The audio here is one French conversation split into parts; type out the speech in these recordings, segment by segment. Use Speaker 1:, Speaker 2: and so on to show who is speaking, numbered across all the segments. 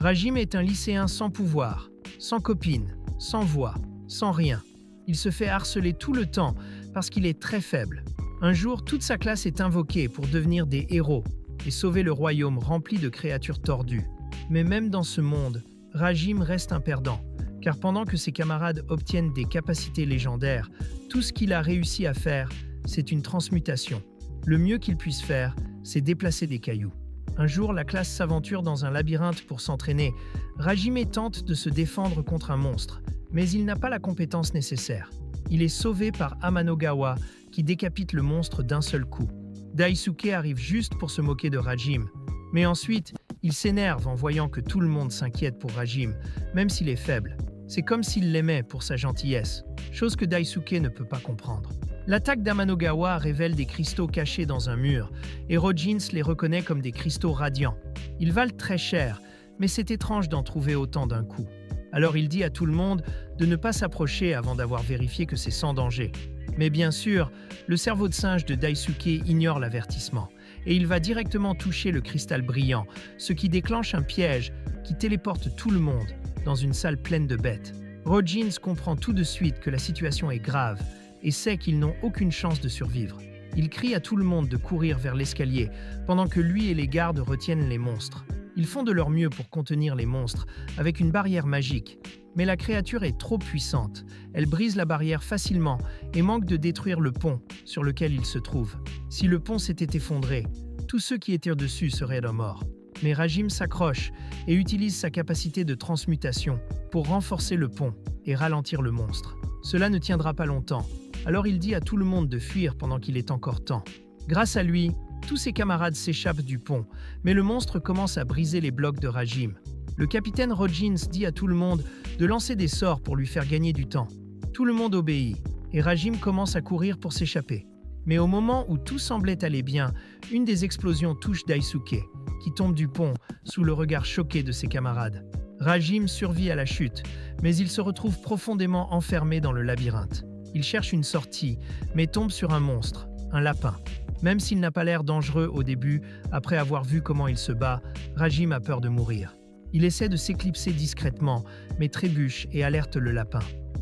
Speaker 1: Rajim est un lycéen sans pouvoir, sans copine, sans voix, sans rien. Il se fait harceler tout le temps parce qu'il est très faible. Un jour, toute sa classe est invoquée pour devenir des héros et sauver le royaume rempli de créatures tordues. Mais même dans ce monde, Rajim reste un perdant, car pendant que ses camarades obtiennent des capacités légendaires, tout ce qu'il a réussi à faire, c'est une transmutation. Le mieux qu'il puisse faire, c'est déplacer des cailloux. Un jour, la classe s'aventure dans un labyrinthe pour s'entraîner. Rajime tente de se défendre contre un monstre, mais il n'a pas la compétence nécessaire. Il est sauvé par Amanogawa, qui décapite le monstre d'un seul coup. Daisuke arrive juste pour se moquer de Rajim, mais ensuite, il s'énerve en voyant que tout le monde s'inquiète pour Rajim, même s'il est faible. C'est comme s'il l'aimait pour sa gentillesse, chose que Daisuke ne peut pas comprendre. L'attaque d'Amanogawa révèle des cristaux cachés dans un mur, et Rojins les reconnaît comme des cristaux radiants. Ils valent très cher, mais c'est étrange d'en trouver autant d'un coup. Alors il dit à tout le monde de ne pas s'approcher avant d'avoir vérifié que c'est sans danger. Mais bien sûr, le cerveau de singe de Daisuke ignore l'avertissement, et il va directement toucher le cristal brillant, ce qui déclenche un piège qui téléporte tout le monde dans une salle pleine de bêtes. Rojins comprend tout de suite que la situation est grave, et sait qu'ils n'ont aucune chance de survivre. Il crie à tout le monde de courir vers l'escalier, pendant que lui et les gardes retiennent les monstres. Ils font de leur mieux pour contenir les monstres, avec une barrière magique. Mais la créature est trop puissante. Elle brise la barrière facilement et manque de détruire le pont sur lequel il se trouve. Si le pont s'était effondré, tous ceux qui étaient dessus seraient morts. Mais Rajim s'accroche et utilise sa capacité de transmutation pour renforcer le pont et ralentir le monstre. Cela ne tiendra pas longtemps. Alors il dit à tout le monde de fuir pendant qu'il est encore temps. Grâce à lui, tous ses camarades s'échappent du pont, mais le monstre commence à briser les blocs de Rajim. Le capitaine Rojins dit à tout le monde de lancer des sorts pour lui faire gagner du temps. Tout le monde obéit, et Rajim commence à courir pour s'échapper. Mais au moment où tout semblait aller bien, une des explosions touche Daisuke, qui tombe du pont sous le regard choqué de ses camarades. Rajim survit à la chute, mais il se retrouve profondément enfermé dans le labyrinthe. Il cherche une sortie, mais tombe sur un monstre, un lapin. Même s'il n'a pas l'air dangereux au début, après avoir vu comment il se bat, Rajim a peur de mourir. Il essaie de s'éclipser discrètement, mais trébuche et alerte le lapin.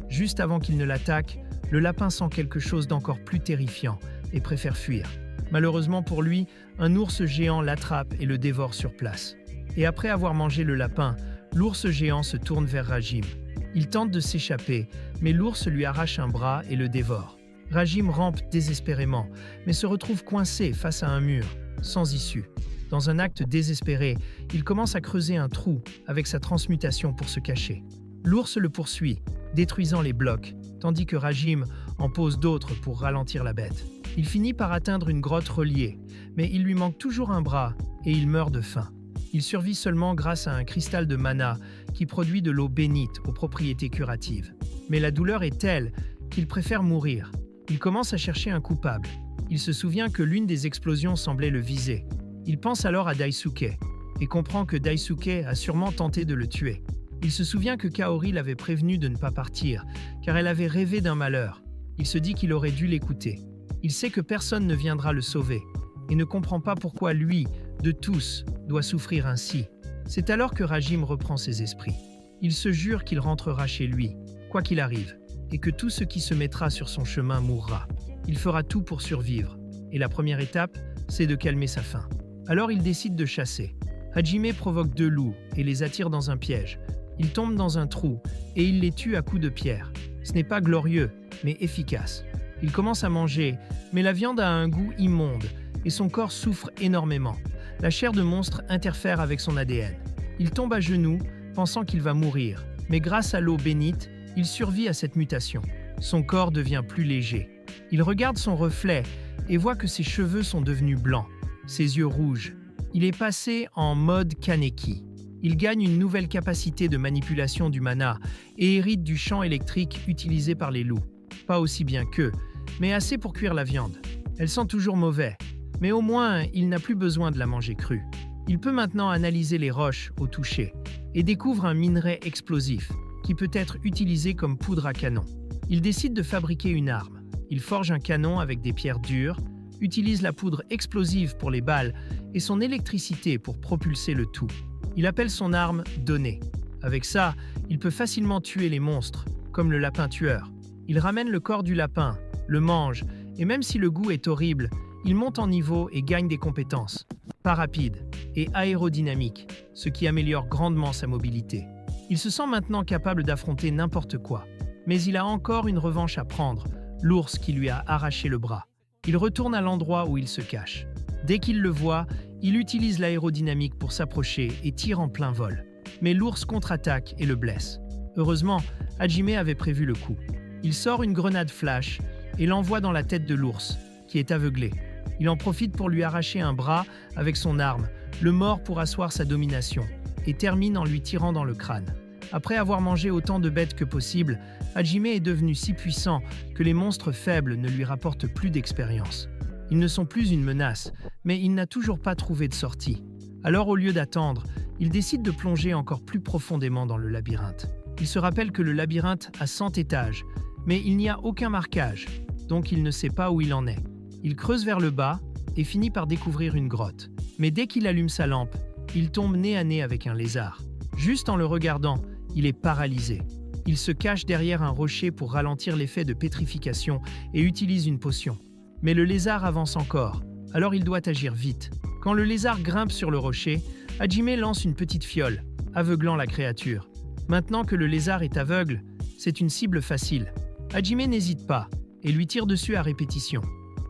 Speaker 1: Juste avant qu'il ne l'attaque, le lapin sent quelque chose d'encore plus terrifiant et préfère fuir. Malheureusement pour lui, un ours géant l'attrape et le dévore sur place. Et après avoir mangé le lapin, l'ours géant se tourne vers Rajim. Il tente de s'échapper, mais l'ours lui arrache un bras et le dévore. Rajim rampe désespérément, mais se retrouve coincé face à un mur, sans issue. Dans un acte désespéré, il commence à creuser un trou avec sa transmutation pour se cacher. L'ours le poursuit, détruisant les blocs, tandis que Rajim en pose d'autres pour ralentir la bête. Il finit par atteindre une grotte reliée, mais il lui manque toujours un bras et il meurt de faim. Il survit seulement grâce à un cristal de mana qui produit de l'eau bénite aux propriétés curatives. Mais la douleur est telle qu'il préfère mourir. Il commence à chercher un coupable. Il se souvient que l'une des explosions semblait le viser. Il pense alors à Daisuke et comprend que Daisuke a sûrement tenté de le tuer. Il se souvient que Kaori l'avait prévenu de ne pas partir, car elle avait rêvé d'un malheur. Il se dit qu'il aurait dû l'écouter. Il sait que personne ne viendra le sauver et ne comprend pas pourquoi lui, de tous, doit souffrir ainsi. C'est alors que Rajim reprend ses esprits. Il se jure qu'il rentrera chez lui, quoi qu'il arrive, et que tout ce qui se mettra sur son chemin mourra. Il fera tout pour survivre, et la première étape, c'est de calmer sa faim. Alors il décide de chasser. Hajime provoque 2 loups et les attire dans un piège. Il tombe dans un trou et il les tue à coups de pierre. Ce n'est pas glorieux, mais efficace. Il commence à manger, mais la viande a un goût immonde et son corps souffre énormément. La chair de monstre interfère avec son ADN. Il tombe à genoux, pensant qu'il va mourir, mais grâce à l'eau bénite, il survit à cette mutation. Son corps devient plus léger. Il regarde son reflet et voit que ses cheveux sont devenus blancs, ses yeux rouges. Il est passé en mode Kaneki. Il gagne une nouvelle capacité de manipulation du mana et hérite du champ électrique utilisé par les loups. Pas aussi bien qu'eux, mais assez pour cuire la viande. Elle sent toujours mauvais, mais au moins il n'a plus besoin de la manger crue. Il peut maintenant analyser les roches au toucher et découvre un minerai explosif qui peut être utilisé comme poudre à canon. Il décide de fabriquer une arme. Il forge un canon avec des pierres dures, utilise la poudre explosive pour les balles et son électricité pour propulser le tout. Il appelle son arme « Donner ». Avec ça, il peut facilement tuer les monstres, comme le lapin tueur. Il ramène le corps du lapin, le mange, et même si le goût est horrible, il monte en niveau et gagne des compétences. Pas rapide et aérodynamique, ce qui améliore grandement sa mobilité. Il se sent maintenant capable d'affronter n'importe quoi. Mais il a encore une revanche à prendre, l'ours qui lui a arraché le bras. Il retourne à l'endroit où il se cache. Dès qu'il le voit, il utilise l'aérodynamique pour s'approcher et tire en plein vol. Mais l'ours contre-attaque et le blesse. Heureusement, Hajime avait prévu le coup. Il sort une grenade flash et l'envoie dans la tête de l'ours, qui est aveuglé. Il en profite pour lui arracher un bras avec son arme, le mord pour asseoir sa domination, et termine en lui tirant dans le crâne. Après avoir mangé autant de bêtes que possible, Hajime est devenu si puissant que les monstres faibles ne lui rapportent plus d'expérience. Ils ne sont plus une menace, mais il n'a toujours pas trouvé de sortie. Alors au lieu d'attendre, il décide de plonger encore plus profondément dans le labyrinthe. Il se rappelle que le labyrinthe a 100 étages, mais il n'y a aucun marquage, donc il ne sait pas où il en est. Il creuse vers le bas et finit par découvrir une grotte. Mais dès qu'il allume sa lampe, il tombe nez à nez avec un lézard. Juste en le regardant, il est paralysé. Il se cache derrière un rocher pour ralentir l'effet de pétrification et utilise une potion. Mais le lézard avance encore, alors il doit agir vite. Quand le lézard grimpe sur le rocher, Hajime lance une petite fiole, aveuglant la créature. Maintenant que le lézard est aveugle, c'est une cible facile. Hajime n'hésite pas et lui tire dessus à répétition.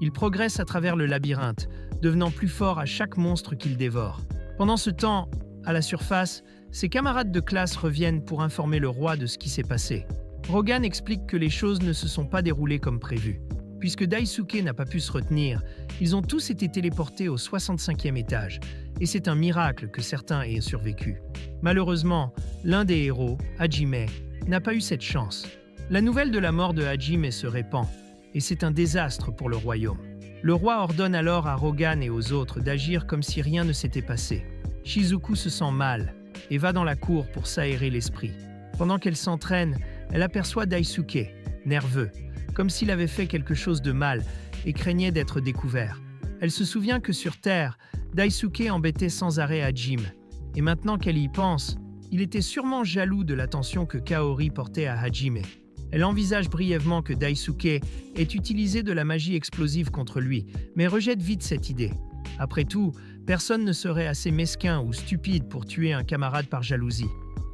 Speaker 1: Il progresse à travers le labyrinthe, devenant plus fort à chaque monstre qu'il dévore. Pendant ce temps, à la surface, ses camarades de classe reviennent pour informer le roi de ce qui s'est passé. Rogan explique que les choses ne se sont pas déroulées comme prévu. Puisque Daisuke n'a pas pu se retenir, ils ont tous été téléportés au 65e étage, et c'est un miracle que certains aient survécu. Malheureusement, l'un des héros, Hajime, n'a pas eu cette chance. La nouvelle de la mort de Hajime se répand, et c'est un désastre pour le royaume. Le roi ordonne alors à Rogan et aux autres d'agir comme si rien ne s'était passé. Shizuku se sent mal et va dans la cour pour s'aérer l'esprit. Pendant qu'elle s'entraîne, elle aperçoit Daisuke, nerveux, comme s'il avait fait quelque chose de mal et craignait d'être découvert. Elle se souvient que sur Terre, Daisuke embêtait sans arrêt Hajime. Et maintenant qu'elle y pense, il était sûrement jaloux de l'attention que Kaori portait à Hajime. Elle envisage brièvement que Daisuke ait utilisé de la magie explosive contre lui, mais rejette vite cette idée. Après tout, personne ne serait assez mesquin ou stupide pour tuer un camarade par jalousie.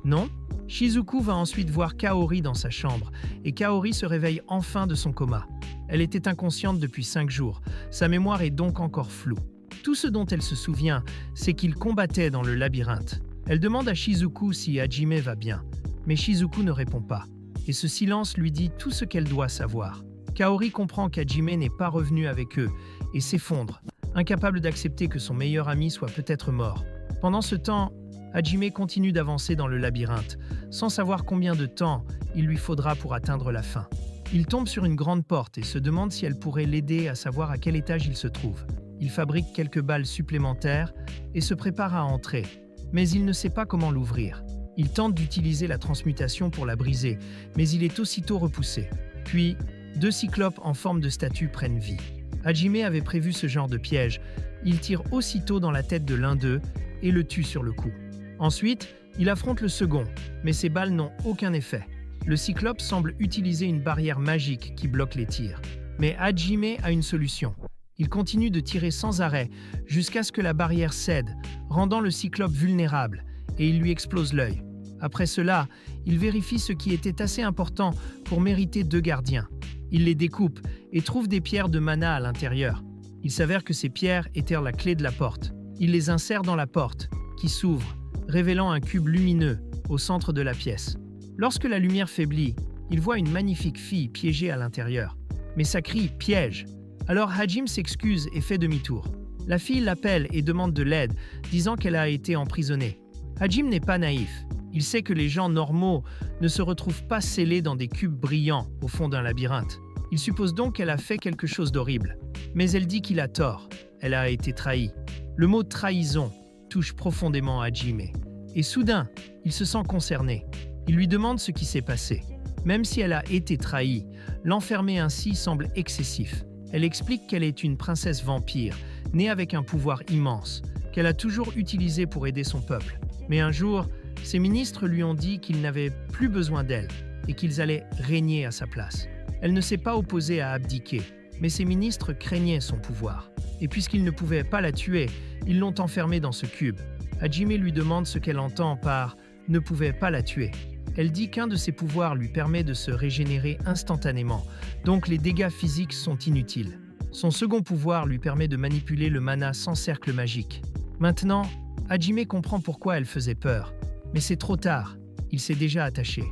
Speaker 1: Non? Shizuku va ensuite voir Kaori dans sa chambre, et Kaori se réveille enfin de son coma. Elle était inconsciente depuis 5 jours, sa mémoire est donc encore floue. Tout ce dont elle se souvient, c'est qu'il combattait dans le labyrinthe. Elle demande à Shizuku si Hajime va bien, mais Shizuku ne répond pas. Et ce silence lui dit tout ce qu'elle doit savoir. Kaori comprend qu'Hajime n'est pas revenu avec eux et s'effondre, incapable d'accepter que son meilleur ami soit peut-être mort. Pendant ce temps, Hajime continue d'avancer dans le labyrinthe, sans savoir combien de temps il lui faudra pour atteindre la fin. Il tombe sur une grande porte et se demande si elle pourrait l'aider à savoir à quel étage il se trouve. Il fabrique quelques balles supplémentaires et se prépare à entrer, mais il ne sait pas comment l'ouvrir. Il tente d'utiliser la transmutation pour la briser, mais il est aussitôt repoussé. Puis, 2 cyclopes en forme de statue prennent vie. Hajime avait prévu ce genre de piège. Il tire aussitôt dans la tête de l'un d'eux et le tue sur le coup. Ensuite, il affronte le second, mais ses balles n'ont aucun effet. Le cyclope semble utiliser une barrière magique qui bloque les tirs. Mais Hajime a une solution. Il continue de tirer sans arrêt jusqu'à ce que la barrière cède, rendant le cyclope vulnérable, et il lui explose l'œil. Après cela, il vérifie ce qui était assez important pour mériter 2 gardiens. Il les découpe et trouve des pierres de mana à l'intérieur. Il s'avère que ces pierres étaient la clé de la porte. Il les insère dans la porte, qui s'ouvre, révélant un cube lumineux au centre de la pièce. Lorsque la lumière faiblit, il voit une magnifique fille piégée à l'intérieur. Mais ça crie « piège ». Alors Hajime s'excuse et fait demi-tour. La fille l'appelle et demande de l'aide, disant qu'elle a été emprisonnée. Hajime n'est pas naïf. Il sait que les gens normaux ne se retrouvent pas scellés dans des cubes brillants au fond d'un labyrinthe. Il suppose donc qu'elle a fait quelque chose d'horrible. Mais elle dit qu'il a tort. Elle a été trahie. Le mot « trahison » touche profondément Hajime. Et soudain, il se sent concerné. Il lui demande ce qui s'est passé. Même si elle a été trahie, l'enfermer ainsi semble excessif. Elle explique qu'elle est une princesse vampire, née avec un pouvoir immense, qu'elle a toujours utilisé pour aider son peuple. Mais un jour, ses ministres lui ont dit qu'ils n'avaient plus besoin d'elle et qu'ils allaient régner à sa place. Elle ne s'est pas opposée à abdiquer, mais ses ministres craignaient son pouvoir. Et puisqu'ils ne pouvaient pas la tuer, ils l'ont enfermée dans ce cube. Hajime lui demande ce qu'elle entend par « ne pouvait pas la tuer ». Elle dit qu'un de ses pouvoirs lui permet de se régénérer instantanément, donc les dégâts physiques sont inutiles. Son second pouvoir lui permet de manipuler le mana sans cercle magique. Maintenant, Hajime comprend pourquoi elle faisait peur. Mais c'est trop tard, il s'est déjà attaché.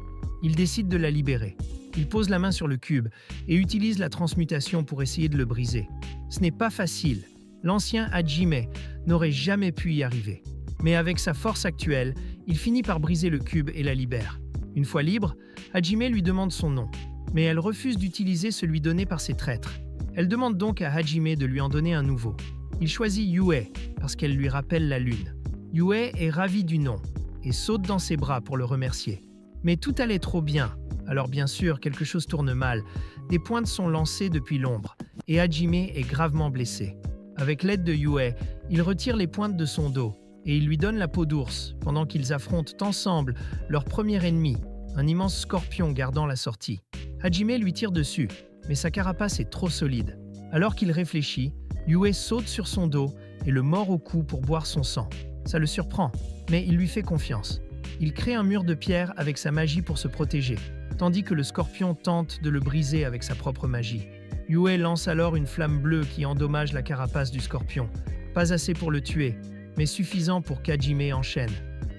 Speaker 1: Il décide de la libérer. Il pose la main sur le cube et utilise la transmutation pour essayer de le briser. Ce n'est pas facile. L'ancien Hajime n'aurait jamais pu y arriver. Mais avec sa force actuelle, il finit par briser le cube et la libère. Une fois libre, Hajime lui demande son nom, mais elle refuse d'utiliser celui donné par ses traîtres. Elle demande donc à Hajime de lui en donner un nouveau. Il choisit Yue parce qu'elle lui rappelle la lune. Yue est ravie du nom et saute dans ses bras pour le remercier. Mais tout allait trop bien, alors bien sûr, quelque chose tourne mal. Des pointes sont lancées depuis l'ombre et Hajime est gravement blessé. Avec l'aide de Yue, il retire les pointes de son dos et il lui donne la peau d'ours pendant qu'ils affrontent ensemble leur premier ennemi, un immense scorpion gardant la sortie. Hajime lui tire dessus, mais sa carapace est trop solide. Alors qu'il réfléchit, Yue saute sur son dos et le mord au cou pour boire son sang. Ça le surprend, mais il lui fait confiance. Il crée un mur de pierre avec sa magie pour se protéger, tandis que le scorpion tente de le briser avec sa propre magie. Yue lance alors une flamme bleue qui endommage la carapace du scorpion. Pas assez pour le tuer, mais suffisant pour qu'Hajime enchaîne.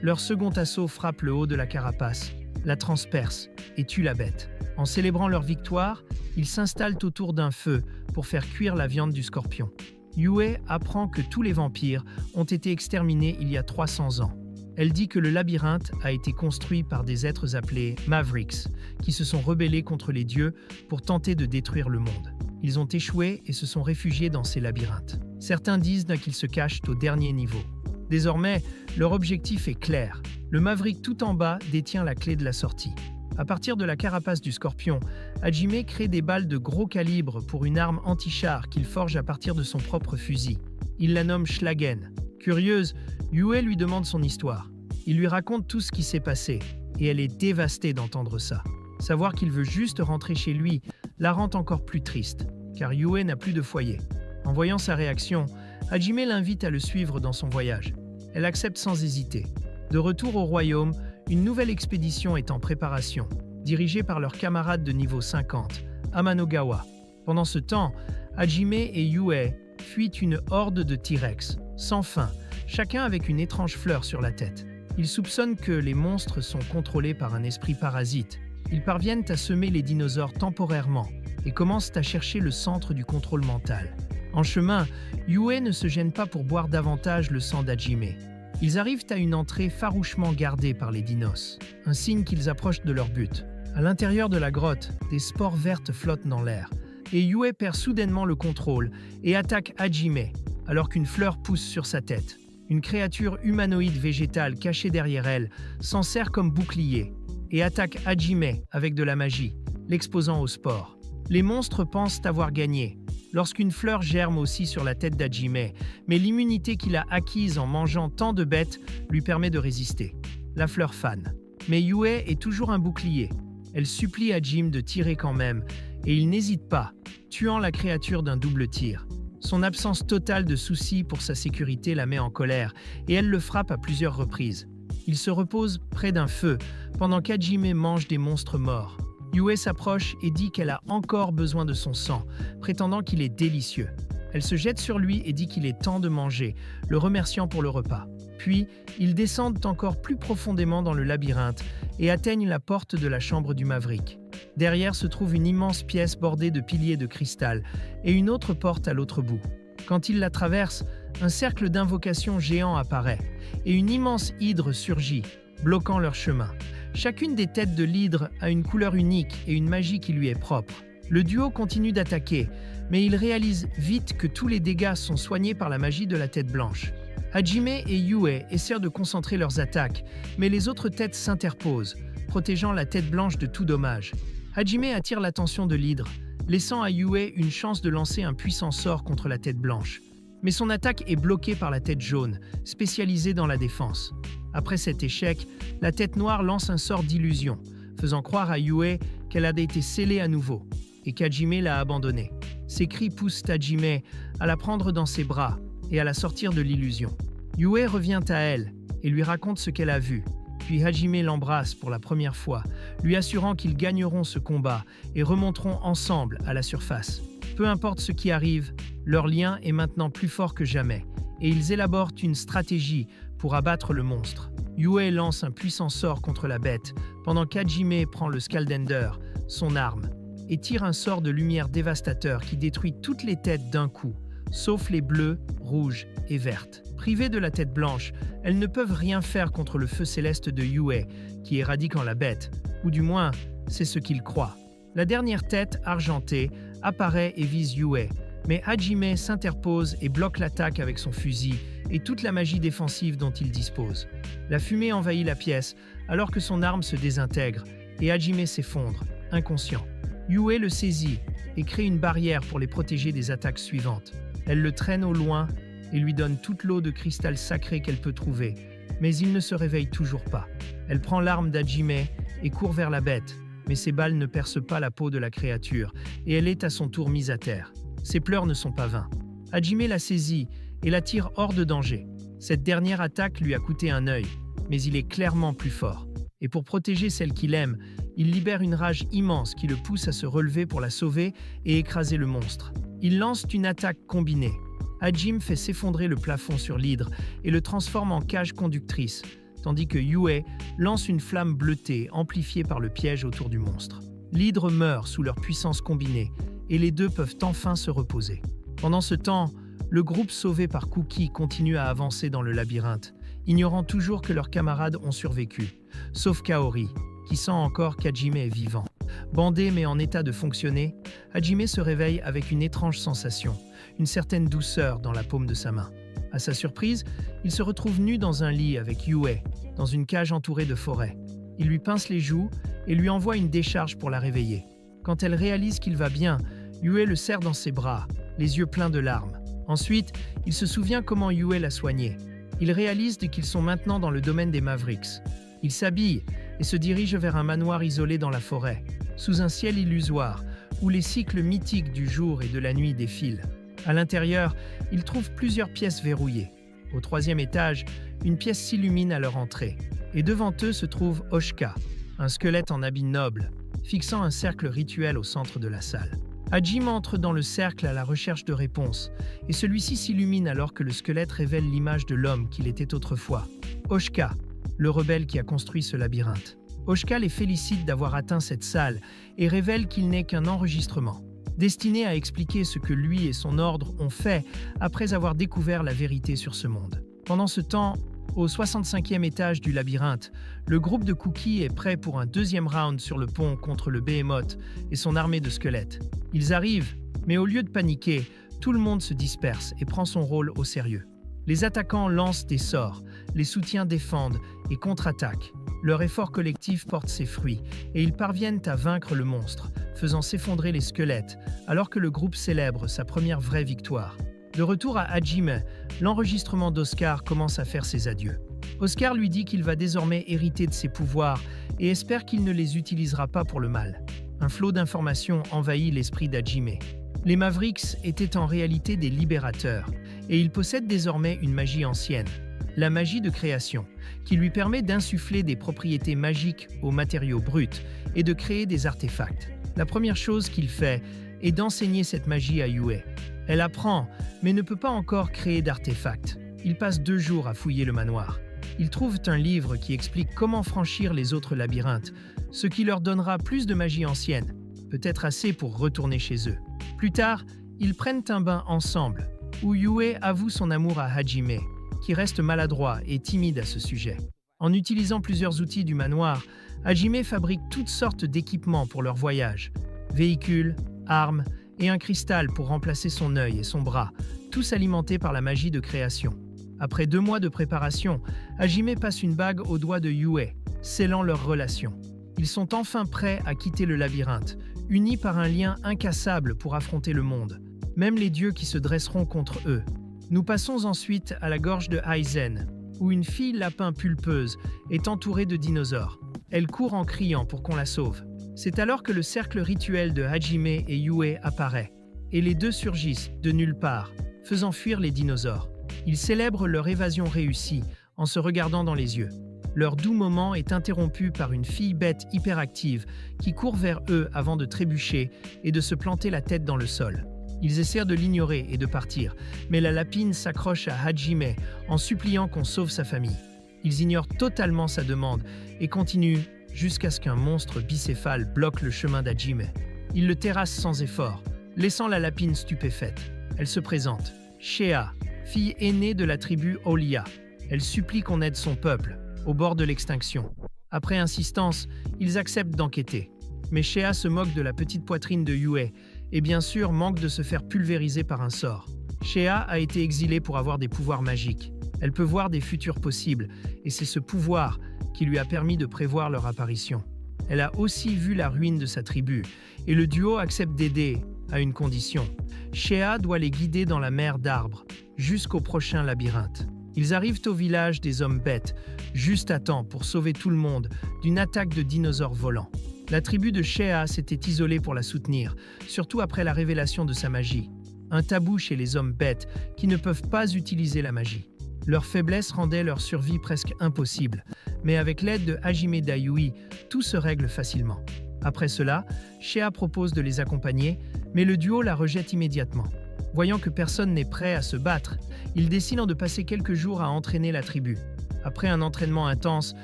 Speaker 1: Leur second assaut frappe le haut de la carapace, la transperce et tue la bête. En célébrant leur victoire, ils s'installent autour d'un feu pour faire cuire la viande du scorpion. Yue apprend que tous les vampires ont été exterminés il y a 300 ans. Elle dit que le labyrinthe a été construit par des êtres appelés Mavericks, qui se sont rebellés contre les dieux pour tenter de détruire le monde. Ils ont échoué et se sont réfugiés dans ces labyrinthes. Certains disent qu'ils se cachent au dernier niveau. Désormais, leur objectif est clair. Le Maverick tout en bas détient la clé de la sortie. À partir de la carapace du scorpion, Hajime crée des balles de gros calibre pour une arme anti-char qu'il forge à partir de son propre fusil. Il la nomme Schlagen. Curieuse, Yue lui demande son histoire. Il lui raconte tout ce qui s'est passé, et elle est dévastée d'entendre ça. Savoir qu'il veut juste rentrer chez lui la rend encore plus triste, car Yue n'a plus de foyer. En voyant sa réaction, Hajime l'invite à le suivre dans son voyage. Elle accepte sans hésiter. De retour au royaume, une nouvelle expédition est en préparation, dirigée par leur camarade de niveau 50, Amanogawa. Pendant ce temps, Hajime et Yue fuient une horde de T-Rex, sans fin, chacun avec une étrange fleur sur la tête. Ils soupçonnent que les monstres sont contrôlés par un esprit parasite. Ils parviennent à semer les dinosaures temporairement et commencent à chercher le centre du contrôle mental. En chemin, Yue ne se gêne pas pour boire davantage le sang d'Hajime. Ils arrivent à une entrée farouchement gardée par les dinos, un signe qu'ils approchent de leur but. À l'intérieur de la grotte, des spores vertes flottent dans l'air, et Yue perd soudainement le contrôle et attaque Hajime, alors qu'une fleur pousse sur sa tête. Une créature humanoïde végétale cachée derrière elle s'en sert comme bouclier et attaque Hajime avec de la magie, l'exposant aux spores. Les monstres pensent avoir gagné, lorsqu'une fleur germe aussi sur la tête d'Hajime, mais l'immunité qu'il a acquise en mangeant tant de bêtes lui permet de résister. La fleur fane. Mais Yue est toujours un bouclier. Elle supplie Hajime de tirer quand même, et il n'hésite pas, tuant la créature d'un double tir. Son absence totale de soucis pour sa sécurité la met en colère, et elle le frappe à plusieurs reprises. Il se repose près d'un feu, pendant qu'Hajime mange des monstres morts. Yue s'approche et dit qu'elle a encore besoin de son sang, prétendant qu'il est délicieux. Elle se jette sur lui et dit qu'il est temps de manger, le remerciant pour le repas. Puis, ils descendent encore plus profondément dans le labyrinthe et atteignent la porte de la chambre du Maverick. Derrière se trouve une immense pièce bordée de piliers de cristal et une autre porte à l'autre bout. Quand ils la traversent, un cercle d'invocation géant apparaît et une immense hydre surgit, bloquant leur chemin. Chacune des têtes de l'hydre a une couleur unique et une magie qui lui est propre. Le duo continue d'attaquer, mais ils réalisent vite que tous les dégâts sont soignés par la magie de la tête blanche. Hajime et Yue essaient de concentrer leurs attaques, mais les autres têtes s'interposent, protégeant la tête blanche de tout dommage. Hajime attire l'attention de l'hydre, laissant à Yue une chance de lancer un puissant sort contre la tête blanche. Mais son attaque est bloquée par la tête jaune, spécialisée dans la défense. Après cet échec, la Tête Noire lance un sort d'illusion, faisant croire à Yue qu'elle a été scellée à nouveau, et qu'Hajime l'a abandonnée. Ses cris poussent Hajime à la prendre dans ses bras et à la sortir de l'illusion. Yue revient à elle et lui raconte ce qu'elle a vu. Puis Hajime l'embrasse pour la première fois, lui assurant qu'ils gagneront ce combat et remonteront ensemble à la surface. Peu importe ce qui arrive, leur lien est maintenant plus fort que jamais, et ils élaborent une stratégie pour abattre le monstre. Yue lance un puissant sort contre la bête, pendant qu'Hajime prend le Scaldender, son arme, et tire un sort de lumière dévastateur qui détruit toutes les têtes d'un coup, sauf les bleues, rouges et vertes. Privées de la tête blanche, elles ne peuvent rien faire contre le feu céleste de Yue, qui éradiquant la bête, ou du moins, c'est ce qu'il croit. La dernière tête, argentée, apparaît et vise Yue, mais Hajime s'interpose et bloque l'attaque avec son fusil et toute la magie défensive dont il dispose. La fumée envahit la pièce alors que son arme se désintègre et Hajime s'effondre, inconscient. Yue le saisit et crée une barrière pour les protéger des attaques suivantes. Elle le traîne au loin et lui donne toute l'eau de cristal sacré qu'elle peut trouver, mais il ne se réveille toujours pas. Elle prend l'arme d'Hajime et court vers la bête, mais ses balles ne percent pas la peau de la créature et elle est à son tour mise à terre. Ses pleurs ne sont pas vains. Hajime la saisit et la tire hors de danger. Cette dernière attaque lui a coûté un œil, mais il est clairement plus fort. Et pour protéger celle qu'il aime, il libère une rage immense qui le pousse à se relever pour la sauver et écraser le monstre. Il lance une attaque combinée. Hajime fait s'effondrer le plafond sur l'hydre et le transforme en cage conductrice, tandis que Yue lance une flamme bleutée amplifiée par le piège autour du monstre. L'hydre meurt sous leur puissance combinée et les deux peuvent enfin se reposer. Pendant ce temps, le groupe sauvé par Cookie continue à avancer dans le labyrinthe, ignorant toujours que leurs camarades ont survécu, sauf Kaori, qui sent encore qu'Hajime est vivant. Bandé mais en état de fonctionner, Hajime se réveille avec une étrange sensation, une certaine douceur dans la paume de sa main. À sa surprise, il se retrouve nu dans un lit avec Yue, dans une cage entourée de forêt. Il lui pince les joues et lui envoie une décharge pour la réveiller. Quand elle réalise qu'il va bien, Yue le serre dans ses bras, les yeux pleins de larmes. Ensuite, il se souvient comment Yue l'a soigné. Il réalise qu'ils sont maintenant dans le domaine des Mavericks. Il s'habille et se dirige vers un manoir isolé dans la forêt, sous un ciel illusoire, où les cycles mythiques du jour et de la nuit défilent. À l'intérieur, il trouve plusieurs pièces verrouillées. Au 3e étage, une pièce s'illumine à leur entrée. Et devant eux se trouve Oshka, un squelette en habit noble, fixant un cercle rituel au centre de la salle. Hajime entre dans le cercle à la recherche de réponses, et celui-ci s'illumine alors que le squelette révèle l'image de l'homme qu'il était autrefois. Oshka, le rebelle qui a construit ce labyrinthe. Oshka les félicite d'avoir atteint cette salle et révèle qu'il n'est qu'un enregistrement, destiné à expliquer ce que lui et son ordre ont fait après avoir découvert la vérité sur ce monde. Pendant ce temps, au 65e étage du labyrinthe, le groupe de Cookie est prêt pour un deuxième round sur le pont contre le Behemoth et son armée de squelettes. Ils arrivent, mais au lieu de paniquer, tout le monde se disperse et prend son rôle au sérieux. Les attaquants lancent des sorts, les soutiens défendent et contre-attaquent. Leur effort collectif porte ses fruits et ils parviennent à vaincre le monstre, faisant s'effondrer les squelettes, alors que le groupe célèbre sa première vraie victoire. De retour à Hajime, l'enregistrement d'Oscar commence à faire ses adieux. Oscar lui dit qu'il va désormais hériter de ses pouvoirs et espère qu'il ne les utilisera pas pour le mal. Un flot d'informations envahit l'esprit d'Hajime. Les Mavericks étaient en réalité des libérateurs, et ils possèdent désormais une magie ancienne, la magie de création, qui lui permet d'insuffler des propriétés magiques aux matériaux bruts et de créer des artefacts. La première chose qu'il fait est d'enseigner cette magie à Yue. Elle apprend, mais ne peut pas encore créer d'artefacts. Ils passent 2 jours à fouiller le manoir. Ils trouvent un livre qui explique comment franchir les autres labyrinthes, ce qui leur donnera plus de magie ancienne, peut-être assez pour retourner chez eux. Plus tard, ils prennent un bain ensemble, où Yue avoue son amour à Hajime, qui reste maladroit et timide à ce sujet. En utilisant plusieurs outils du manoir, Hajime fabrique toutes sortes d'équipements pour leur voyage. Véhicules, armes et un cristal pour remplacer son œil et son bras, tous alimentés par la magie de création. Après 2 mois de préparation, Hajime passe une bague au doigt de Yue, scellant leur relation. Ils sont enfin prêts à quitter le labyrinthe, unis par un lien incassable pour affronter le monde, même les dieux qui se dresseront contre eux. Nous passons ensuite à la gorge de Aizen, où une fille lapin pulpeuse est entourée de dinosaures. Elle court en criant pour qu'on la sauve. C'est alors que le cercle rituel de Hajime et Yue apparaît, et les deux surgissent de nulle part, faisant fuir les dinosaures. Ils célèbrent leur évasion réussie en se regardant dans les yeux. Leur doux moment est interrompu par une fille bête hyperactive qui court vers eux avant de trébucher et de se planter la tête dans le sol. Ils essaient de l'ignorer et de partir, mais la lapine s'accroche à Hajime en suppliant qu'on sauve sa famille. Ils ignorent totalement sa demande et continuent jusqu'à ce qu'un monstre bicéphale bloque le chemin d'Hajime. Ils le terrassent sans effort, laissant la lapine stupéfaite. Elle se présente. Shea, fille aînée de la tribu Olia. Elle supplie qu'on aide son peuple, au bord de l'extinction. Après insistance, ils acceptent d'enquêter. Mais Shea se moque de la petite poitrine de Yue et bien sûr manque de se faire pulvériser par un sort. Shea a été exilée pour avoir des pouvoirs magiques. Elle peut voir des futurs possibles et c'est ce pouvoir qui lui a permis de prévoir leur apparition. Elle a aussi vu la ruine de sa tribu et le duo accepte d'aider à une condition. Shea doit les guider dans la mer d'arbres jusqu'au prochain labyrinthe. Ils arrivent au village des hommes bêtes, juste à temps pour sauver tout le monde d'une attaque de dinosaures volants. La tribu de Shea s'était isolée pour la soutenir, surtout après la révélation de sa magie. Un tabou chez les hommes bêtes qui ne peuvent pas utiliser la magie. Leur faiblesse rendait leur survie presque impossible, mais avec l'aide de Hajime Dayui, tout se règle facilement. Après cela, Shea propose de les accompagner, mais le duo la rejette immédiatement. Voyant que personne n'est prêt à se battre, ils décident de passer quelques jours à entraîner la tribu. Après un entraînement intense,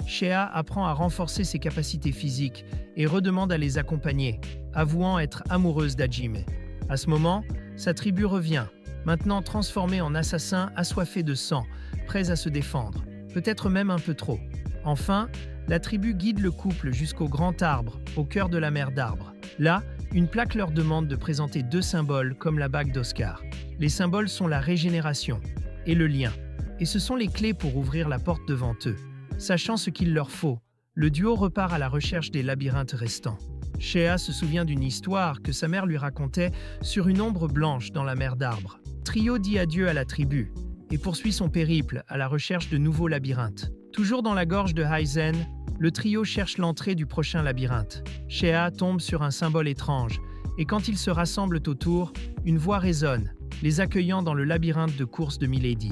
Speaker 1: Shea apprend à renforcer ses capacités physiques et redemande à les accompagner, avouant être amoureuse d'Hajime. À ce moment, sa tribu revient, maintenant transformée en assassins assoiffés de sang, prêts à se défendre, peut-être même un peu trop. Enfin, la tribu guide le couple jusqu'au grand arbre, au cœur de la mer d'arbres. Là, une plaque leur demande de présenter deux symboles comme la bague d'Oscar. Les symboles sont la régénération et le lien. Et ce sont les clés pour ouvrir la porte devant eux. Sachant ce qu'il leur faut, le duo repart à la recherche des labyrinthes restants. Shea se souvient d'une histoire que sa mère lui racontait sur une ombre blanche dans la mer d'arbres. Trio dit adieu à la tribu et poursuit son périple à la recherche de nouveaux labyrinthes. Toujours dans la gorge de Haizen, le trio cherche l'entrée du prochain labyrinthe. Shea tombe sur un symbole étrange et quand ils se rassemblent autour, une voix résonne, les accueillant dans le labyrinthe de course de Milady.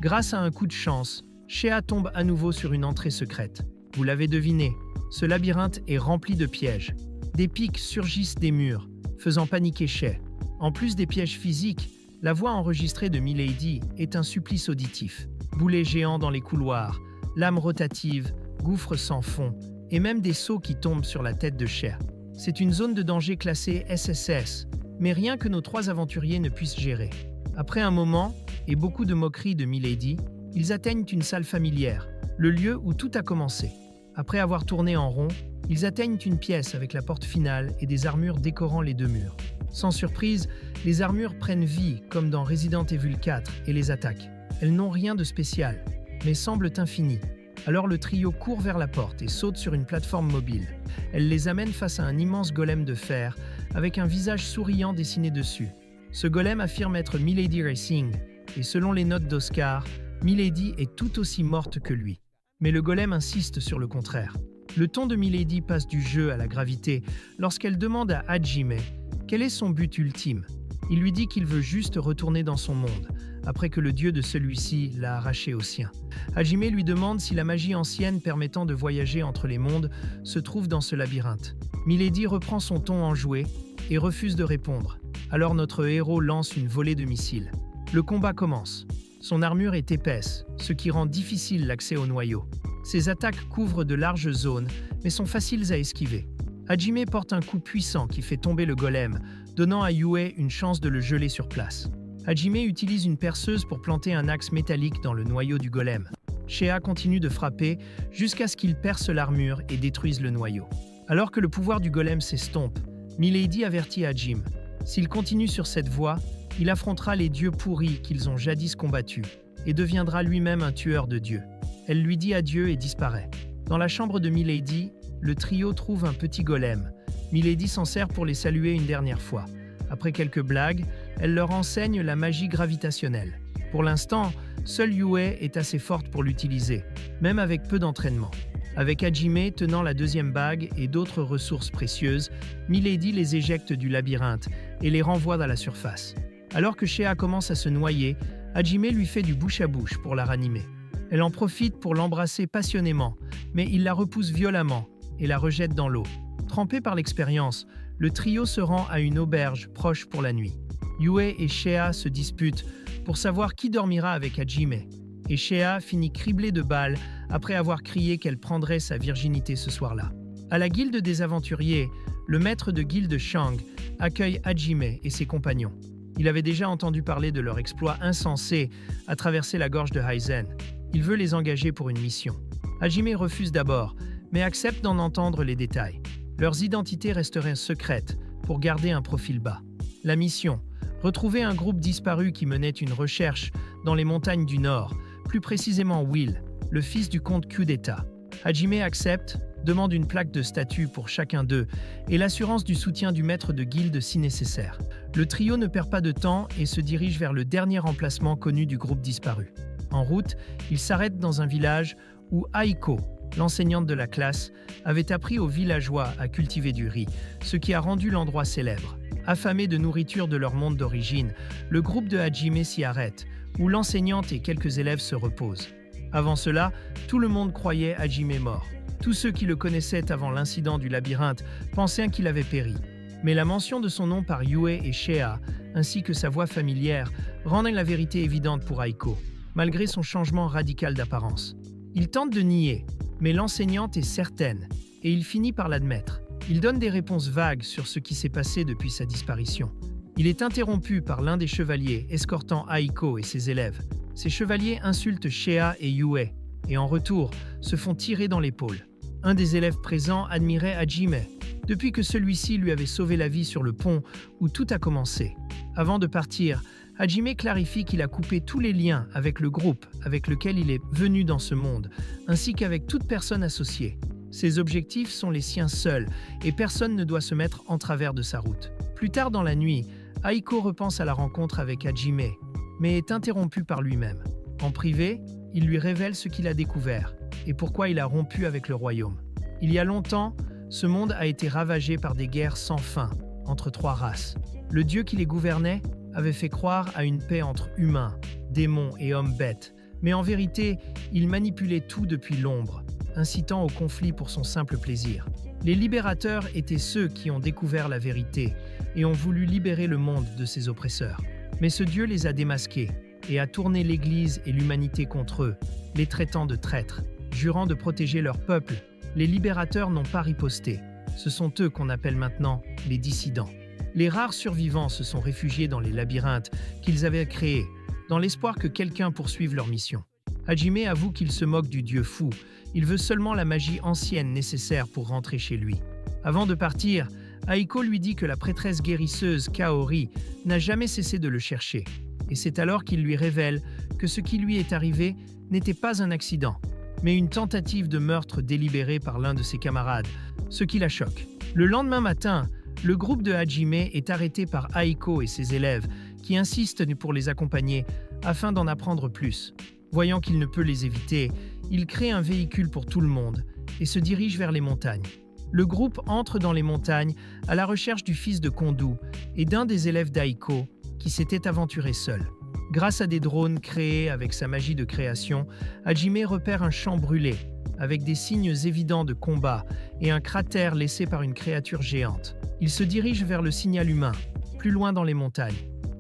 Speaker 1: Grâce à un coup de chance, Shea tombe à nouveau sur une entrée secrète. Vous l'avez deviné, ce labyrinthe est rempli de pièges. Des pics surgissent des murs, faisant paniquer Shea. En plus des pièges physiques, la voix enregistrée de Milady est un supplice auditif. Boulets géants dans les couloirs, lames rotatives, gouffres sans fond, et même des seaux qui tombent sur la tête de Shea. C'est une zone de danger classée SSS, mais rien que nos trois aventuriers ne puissent gérer. Après un moment, et beaucoup de moqueries de Milady, ils atteignent une salle familière, le lieu où tout a commencé. Après avoir tourné en rond, ils atteignent une pièce avec la porte finale et des armures décorant les deux murs. Sans surprise, les armures prennent vie, comme dans Resident Evil 4, et les attaquent. Elles n'ont rien de spécial, mais semblent infinies. Alors le trio court vers la porte et saute sur une plateforme mobile. Elle les amène face à un immense golem de fer, avec un visage souriant dessiné dessus. Ce golem affirme être Milady Racing, et selon les notes d'Oscar, Milady est tout aussi morte que lui. Mais le golem insiste sur le contraire. Le ton de Milady passe du jeu à la gravité lorsqu'elle demande à Hajime quel est son but ultime. Il lui dit qu'il veut juste retourner dans son monde, après que le dieu de celui-ci l'a arraché au sien. Hajime lui demande si la magie ancienne permettant de voyager entre les mondes se trouve dans ce labyrinthe. Milady reprend son ton enjoué et refuse de répondre. Alors notre héros lance une volée de missiles. Le combat commence. Son armure est épaisse, ce qui rend difficile l'accès au noyau. Ses attaques couvrent de larges zones, mais sont faciles à esquiver. Hajime porte un coup puissant qui fait tomber le golem, donnant à Yue une chance de le geler sur place. Hajime utilise une perceuse pour planter un axe métallique dans le noyau du golem. Shea continue de frapper jusqu'à ce qu'il perce l'armure et détruise le noyau. Alors que le pouvoir du golem s'estompe, Milady avertit Hajime. S'il continue sur cette voie, il affrontera les dieux pourris qu'ils ont jadis combattus et deviendra lui-même un tueur de dieux. Elle lui dit adieu et disparaît. Dans la chambre de Milady, le trio trouve un petit golem. Milady s'en sert pour les saluer une dernière fois. Après quelques blagues, elle leur enseigne la magie gravitationnelle. Pour l'instant, Seule Yue est assez forte pour l'utiliser, même avec peu d'entraînement. Avec Hajime tenant la deuxième bague et d'autres ressources précieuses, Milady les éjecte du labyrinthe et les renvoie à la surface. Alors que Shea commence à se noyer, Hajime lui fait du bouche à bouche pour la ranimer. Elle en profite pour l'embrasser passionnément, mais il la repousse violemment et la rejette dans l'eau. Trempé par l'expérience, le trio se rend à une auberge proche pour la nuit. Yue et Shea se disputent pour savoir qui dormira avec Hajime, et Shea finit criblée de balles après avoir crié qu'elle prendrait sa virginité ce soir-là. À la guilde des aventuriers, le maître de guilde Shang accueille Hajime et ses compagnons. Il avait déjà entendu parler de leur exploit insensé à traverser la gorge de Haizen. Il veut les engager pour une mission. Hajime refuse d'abord, mais accepte d'en entendre les détails. Leurs identités resteraient secrètes pour garder un profil bas. La mission: retrouver un groupe disparu qui menait une recherche dans les montagnes du Nord, plus précisément Will, le fils du comte Kudeta. Hajime accepte, demande une plaque de statut pour chacun d'eux et l'assurance du soutien du maître de guilde si nécessaire. Le trio ne perd pas de temps et se dirige vers le dernier emplacement connu du groupe disparu. En route, ils s'arrêtent dans un village où Aiko, l'enseignante de la classe, avait appris aux villageois à cultiver du riz, ce qui a rendu l'endroit célèbre. Affamés de nourriture de leur monde d'origine, le groupe de Hajime s'y arrête, où l'enseignante et quelques élèves se reposent. Avant cela, tout le monde croyait Hajime mort. Tous ceux qui le connaissaient avant l'incident du labyrinthe pensaient qu'il avait péri. Mais la mention de son nom par Yue et Shea, ainsi que sa voix familière, rendait la vérité évidente pour Aiko, malgré son changement radical d'apparence. Il tente de nier, mais l'enseignante est certaine, et il finit par l'admettre. Il donne des réponses vagues sur ce qui s'est passé depuis sa disparition. Il est interrompu par l'un des chevaliers escortant Aiko et ses élèves. Ces chevaliers insultent Shea et Yue, et en retour, se font tirer dans l'épaule. Un des élèves présents admirait Hajime, depuis que celui-ci lui avait sauvé la vie sur le pont où tout a commencé. Avant de partir, Hajime clarifie qu'il a coupé tous les liens avec le groupe avec lequel il est venu dans ce monde, ainsi qu'avec toute personne associée. Ses objectifs sont les siens seuls, et personne ne doit se mettre en travers de sa route. Plus tard dans la nuit, Aiko repense à la rencontre avec Hajime, mais est interrompu par lui-même. En privé, il lui révèle ce qu'il a découvert et pourquoi il a rompu avec le royaume. Il y a longtemps, ce monde a été ravagé par des guerres sans fin entre trois races. Le dieu qui les gouvernait avait fait croire à une paix entre humains, démons et hommes bêtes, mais en vérité, il manipulait tout depuis l'ombre, incitant au conflit pour son simple plaisir. Les libérateurs étaient ceux qui ont découvert la vérité et ont voulu libérer le monde de ses oppresseurs. Mais ce dieu les a démasqués et a tourné l'Église et l'humanité contre eux, les traitant de traîtres. Jurant de protéger leur peuple, les libérateurs n'ont pas riposté. Ce sont eux qu'on appelle maintenant les dissidents. Les rares survivants se sont réfugiés dans les labyrinthes qu'ils avaient créés, dans l'espoir que quelqu'un poursuive leur mission. Hajime avoue qu'il se moque du dieu fou. Il veut seulement la magie ancienne nécessaire pour rentrer chez lui. Avant de partir, Aiko lui dit que la prêtresse guérisseuse Kaori n'a jamais cessé de le chercher. Et c'est alors qu'il lui révèle que ce qui lui est arrivé n'était pas un accident, mais une tentative de meurtre délibérée par l'un de ses camarades, ce qui la choque. Le lendemain matin, le groupe de Hajime est arrêté par Aiko et ses élèves, qui insistent pour les accompagner afin d'en apprendre plus. Voyant qu'il ne peut les éviter, il crée un véhicule pour tout le monde et se dirige vers les montagnes. Le groupe entre dans les montagnes à la recherche du fils de Kondu et d'un des élèves d'Aiko qui s'était aventuré seul. Grâce à des drones créés avec sa magie de création, Hajime repère un champ brûlé, avec des signes évidents de combat et un cratère laissé par une créature géante. Il se dirige vers le signal humain, plus loin dans les montagnes.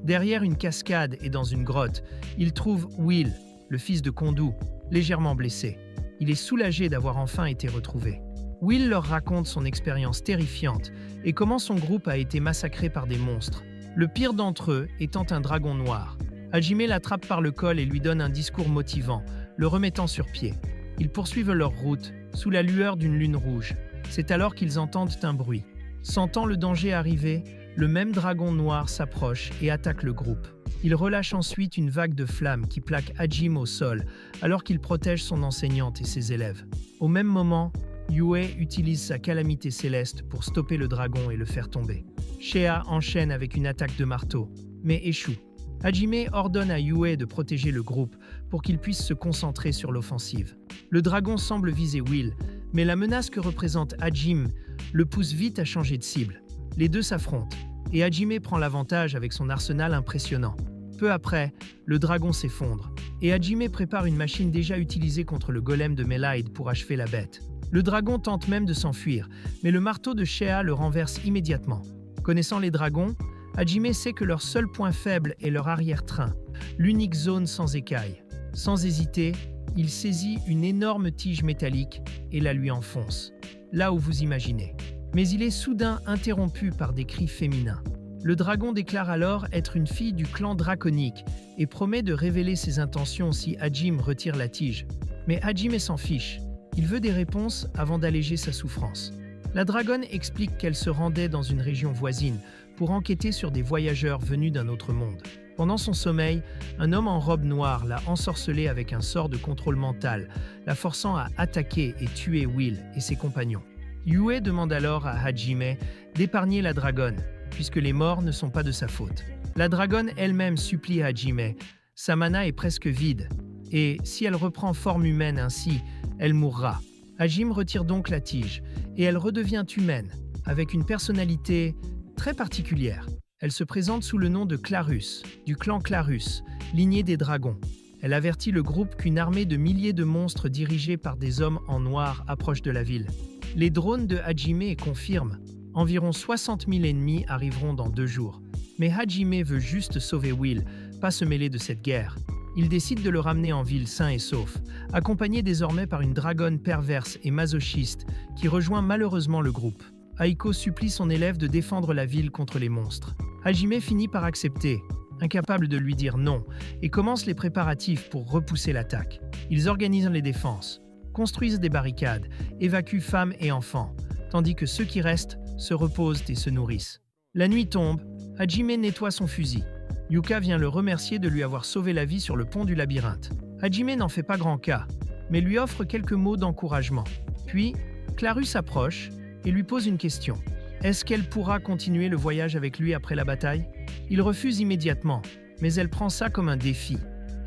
Speaker 1: Derrière une cascade et dans une grotte, il trouve Will, le fils de Kondu, légèrement blessé. Il est soulagé d'avoir enfin été retrouvé. Will leur raconte son expérience terrifiante et comment son groupe a été massacré par des monstres, le pire d'entre eux étant un dragon noir. Hajime l'attrape par le col et lui donne un discours motivant, le remettant sur pied. Ils poursuivent leur route, sous la lueur d'une lune rouge. C'est alors qu'ils entendent un bruit. Sentant le danger arriver, le même dragon noir s'approche et attaque le groupe. Il relâche ensuite une vague de flammes qui plaque Hajime au sol, alors qu'il protège son enseignante et ses élèves. Au même moment, Yue utilise sa calamité céleste pour stopper le dragon et le faire tomber. Shea enchaîne avec une attaque de marteau, mais échoue. Hajime ordonne à Yue de protéger le groupe pour qu'il puisse se concentrer sur l'offensive. Le dragon semble viser Will, mais la menace que représente Hajime le pousse vite à changer de cible. Les deux s'affrontent, et Hajime prend l'avantage avec son arsenal impressionnant. Peu après, le dragon s'effondre, et Hajime prépare une machine déjà utilisée contre le golem de Melaid pour achever la bête. Le dragon tente même de s'enfuir, mais le marteau de Shea le renverse immédiatement. Connaissant les dragons, Hajime sait que leur seul point faible est leur arrière-train, l'unique zone sans écailles. Sans hésiter, il saisit une énorme tige métallique et la lui enfonce, là où vous imaginez. Mais il est soudain interrompu par des cris féminins. Le dragon déclare alors être une fille du clan draconique et promet de révéler ses intentions si Hajime retire la tige. Mais Hajime s'en fiche, il veut des réponses avant d'alléger sa souffrance. La dragonne explique qu'elle se rendait dans une région voisine pour enquêter sur des voyageurs venus d'un autre monde. Pendant son sommeil, un homme en robe noire l'a ensorcelée avec un sort de contrôle mental, la forçant à attaquer et tuer Will et ses compagnons. Yue demande alors à Hajime d'épargner la dragonne, puisque les morts ne sont pas de sa faute. La dragonne elle-même supplie Hajime, sa mana est presque vide, et si elle reprend forme humaine ainsi, elle mourra. Hajime retire donc la tige, et elle redevient humaine, avec une personnalité très particulière. Elle se présente sous le nom de Clarus, du clan Clarus, lignée des dragons. Elle avertit le groupe qu'une armée de milliers de monstres dirigés par des hommes en noir approche de la ville. Les drones de Hajime confirment, environ 60 000 ennemis arriveront dans 2 jours. Mais Hajime veut juste sauver Will, pas se mêler de cette guerre. Il décide de le ramener en ville sain et sauf, accompagné désormais par une dragonne perverse et masochiste qui rejoint malheureusement le groupe. Aiko supplie son élève de défendre la ville contre les monstres. Hajime finit par accepter, incapable de lui dire non, et commence les préparatifs pour repousser l'attaque. Ils organisent les défenses, construisent des barricades, évacuent femmes et enfants, tandis que ceux qui restent se reposent et se nourrissent. La nuit tombe, Hajime nettoie son fusil. Yuka vient le remercier de lui avoir sauvé la vie sur le pont du labyrinthe. Hajime n'en fait pas grand cas, mais lui offre quelques mots d'encouragement. Puis, Clarus approche et lui pose une question. Est-ce qu'elle pourra continuer le voyage avec lui après la bataille? Il refuse immédiatement, mais elle prend ça comme un défi.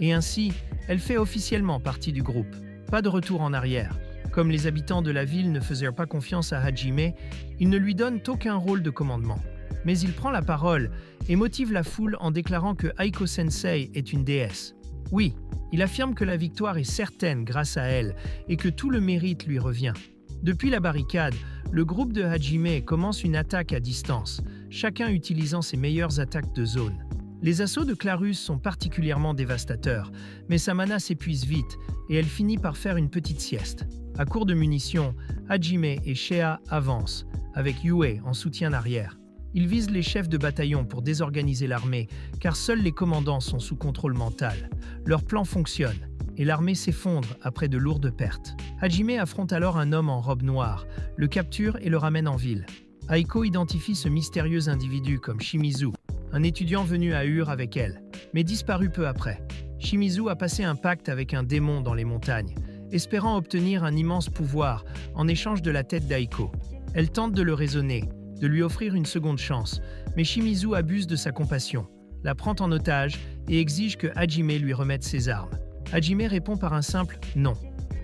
Speaker 1: Et ainsi, elle fait officiellement partie du groupe. Pas de retour en arrière. Comme les habitants de la ville ne faisaient pas confiance à Hajime, ils ne lui donnent aucun rôle de commandement. Mais il prend la parole et motive la foule en déclarant que Aiko Sensei est une déesse. Oui, il affirme que la victoire est certaine grâce à elle et que tout le mérite lui revient. Depuis la barricade, le groupe de Hajime commence une attaque à distance, chacun utilisant ses meilleures attaques de zone. Les assauts de Clarus sont particulièrement dévastateurs, mais sa mana s'épuise vite et elle finit par faire une petite sieste. À court de munitions, Hajime et Shea avancent, avec Yue en soutien arrière. Ils visent les chefs de bataillon pour désorganiser l'armée, car seuls les commandants sont sous contrôle mental. Leur plan fonctionne, et l'armée s'effondre après de lourdes pertes. Hajime affronte alors un homme en robe noire, le capture et le ramène en ville. Aiko identifie ce mystérieux individu comme Shimizu, un étudiant venu à Ur avec elle, mais disparu peu après. Shimizu a passé un pacte avec un démon dans les montagnes, espérant obtenir un immense pouvoir en échange de la tête d'Aiko. Elle tente de le raisonner, de lui offrir une seconde chance, mais Shimizu abuse de sa compassion, la prend en otage et exige que Hajime lui remette ses armes. Hajime répond par un simple « non ».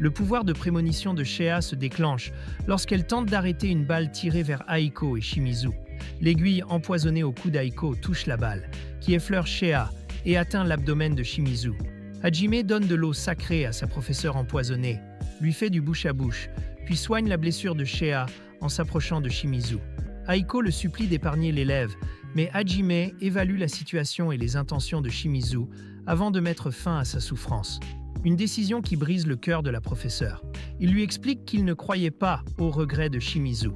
Speaker 1: Le pouvoir de prémonition de Shea se déclenche lorsqu'elle tente d'arrêter une balle tirée vers Aiko et Shimizu. L'aiguille empoisonnée au cou d'Aiko touche la balle, qui effleure Shea et atteint l'abdomen de Shimizu. Hajime donne de l'eau sacrée à sa professeure empoisonnée, lui fait du bouche à bouche, puis soigne la blessure de Shea en s'approchant de Shimizu. Aiko le supplie d'épargner l'élève, mais Hajime évalue la situation et les intentions de Shimizu avant de mettre fin à sa souffrance. Une décision qui brise le cœur de la professeure. Il lui explique qu'il ne croyait pas au regret de Shimizu.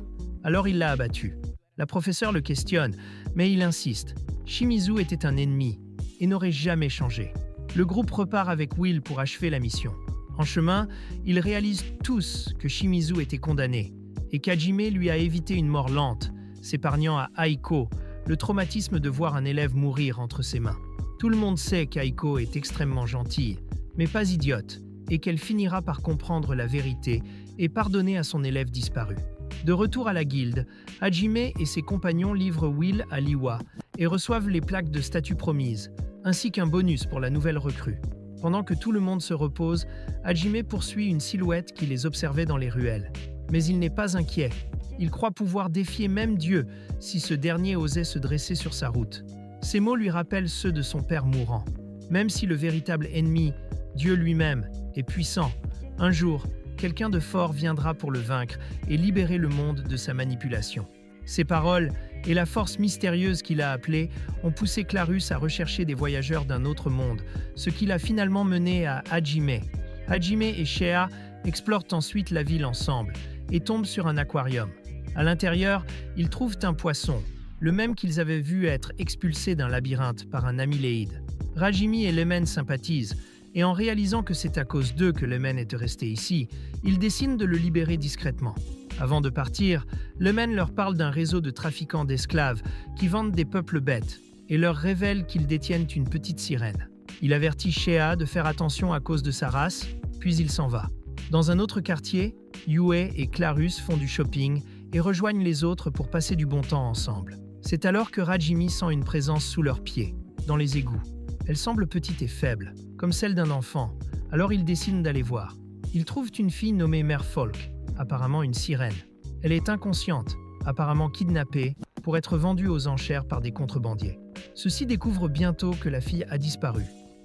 Speaker 1: Alors il l'a abattu. La professeure le questionne, mais il insiste. Shimizu était un ennemi et n'aurait jamais changé. Le groupe repart avec Will pour achever la mission. En chemin, ils réalisent tous que Shimizu était condamné et qu'Hajime lui a évité une mort lente, s'épargnant à Aiko le traumatisme de voir un élève mourir entre ses mains. Tout le monde sait qu'Aiko est extrêmement gentille, mais pas idiote, et qu'elle finira par comprendre la vérité et pardonner à son élève disparu. De retour à la guilde, Hajime et ses compagnons livrent Will à Liwa et reçoivent les plaques de statue promise, ainsi qu'un bonus pour la nouvelle recrue. Pendant que tout le monde se repose, Hajime poursuit une silhouette qui les observait dans les ruelles. Mais il n'est pas inquiet. Il croit pouvoir défier même Dieu si ce dernier osait se dresser sur sa route. Ces mots lui rappellent ceux de son père mourant. Même si le véritable ennemi, Dieu lui-même, est puissant, un jour, quelqu'un de fort viendra pour le vaincre et libérer le monde de sa manipulation. Ces paroles et la force mystérieuse qu'il a appelée ont poussé Clarus à rechercher des voyageurs d'un autre monde, ce qui l'a finalement mené à Hajime. Hajime et Shea explorent ensuite la ville ensemble et tombent sur un aquarium. À l'intérieur, ils trouvent un poisson, le même qu'ils avaient vu être expulsé d'un labyrinthe par un amyléide. Rajimi et Lemen sympathisent, et en réalisant que c'est à cause d'eux que Lemen est resté ici, ils décident de le libérer discrètement. Avant de partir, Lemen leur parle d'un réseau de trafiquants d'esclaves qui vendent des peuples bêtes et leur révèle qu'ils détiennent une petite sirène. Il avertit Shea de faire attention à cause de sa race, puis il s'en va. Dans un autre quartier, Yue et Clarus font du shopping et rejoignent les autres pour passer du bon temps ensemble. C'est alors que Rajimi sent une présence sous leurs pieds, dans les égouts. Elle semble petite et faible, comme celle d'un enfant, alors ils décident d'aller voir. Ils trouvent une fille nommée Merfolk, apparemment une sirène. Elle est inconsciente, apparemment kidnappée, pour être vendue aux enchères par des contrebandiers. Ceux-ci découvrent bientôt que la fille a disparu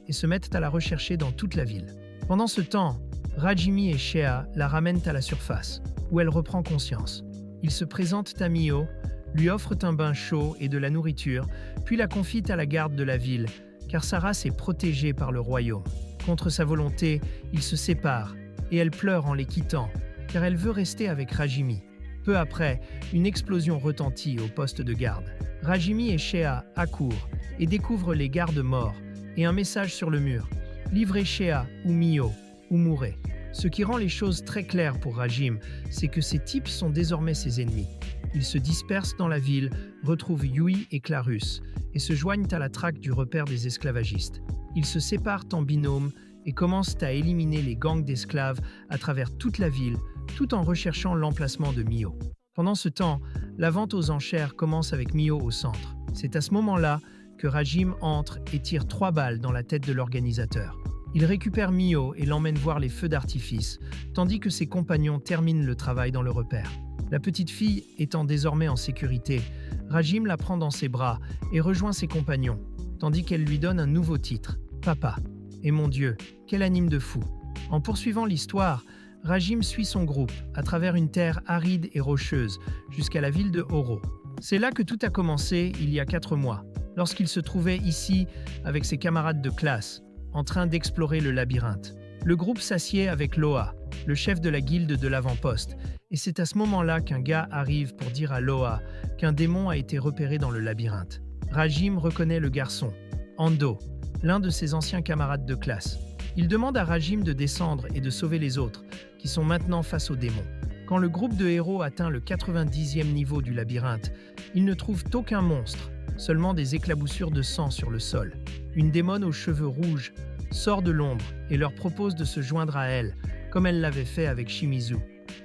Speaker 1: et se mettent à la rechercher dans toute la ville. Pendant ce temps, Rajimi et Shea la ramènent à la surface, où elle reprend conscience. Ils se présentent à Mio, lui offrent un bain chaud et de la nourriture, puis la confient à la garde de la ville, car sa race est protégée par le royaume. Contre sa volonté, ils se séparent, et elle pleure en les quittant, car elle veut rester avec Rajimi. Peu après, une explosion retentit au poste de garde. Rajimi et Shea accourent et découvrent les gardes morts, et un message sur le mur. Livrez Shea ou Mio, ou mourrez. Ce qui rend les choses très claires pour Rajim, c'est que ces types sont désormais ses ennemis. Ils se dispersent dans la ville, retrouvent Yui et Clarus, et se joignent à la traque du repère des esclavagistes. Ils se séparent en binôme et commencent à éliminer les gangs d'esclaves à travers toute la ville, tout en recherchant l'emplacement de Mio. Pendant ce temps, la vente aux enchères commence avec Mio au centre. C'est à ce moment-là que Rajim entre et tire 3 balles dans la tête de l'organisateur. Il récupère Mio et l'emmène voir les feux d'artifice, tandis que ses compagnons terminent le travail dans le repère. La petite fille étant désormais en sécurité, Rajim la prend dans ses bras et rejoint ses compagnons, tandis qu'elle lui donne un nouveau titre, Papa. Et mon Dieu, quel anime de fou! En poursuivant l'histoire, Rajim suit son groupe à travers une terre aride et rocheuse jusqu'à la ville de Oro. C'est là que tout a commencé il y a 4 mois, lorsqu'il se trouvait ici avec ses camarades de classe, en train d'explorer le labyrinthe. Le groupe s'assied avec Loa, le chef de la guilde de l'avant-poste, et c'est à ce moment-là qu'un gars arrive pour dire à Loa qu'un démon a été repéré dans le labyrinthe. Rajim reconnaît le garçon, Ando, l'un de ses anciens camarades de classe. Il demande à Rajim de descendre et de sauver les autres, qui sont maintenant face au démon. Quand le groupe de héros atteint le 90e niveau du labyrinthe, ils ne trouvent aucun monstre, seulement des éclaboussures de sang sur le sol. Une démone aux cheveux rouges sort de l'ombre et leur propose de se joindre à elle, comme elle l'avait fait avec Shimizu.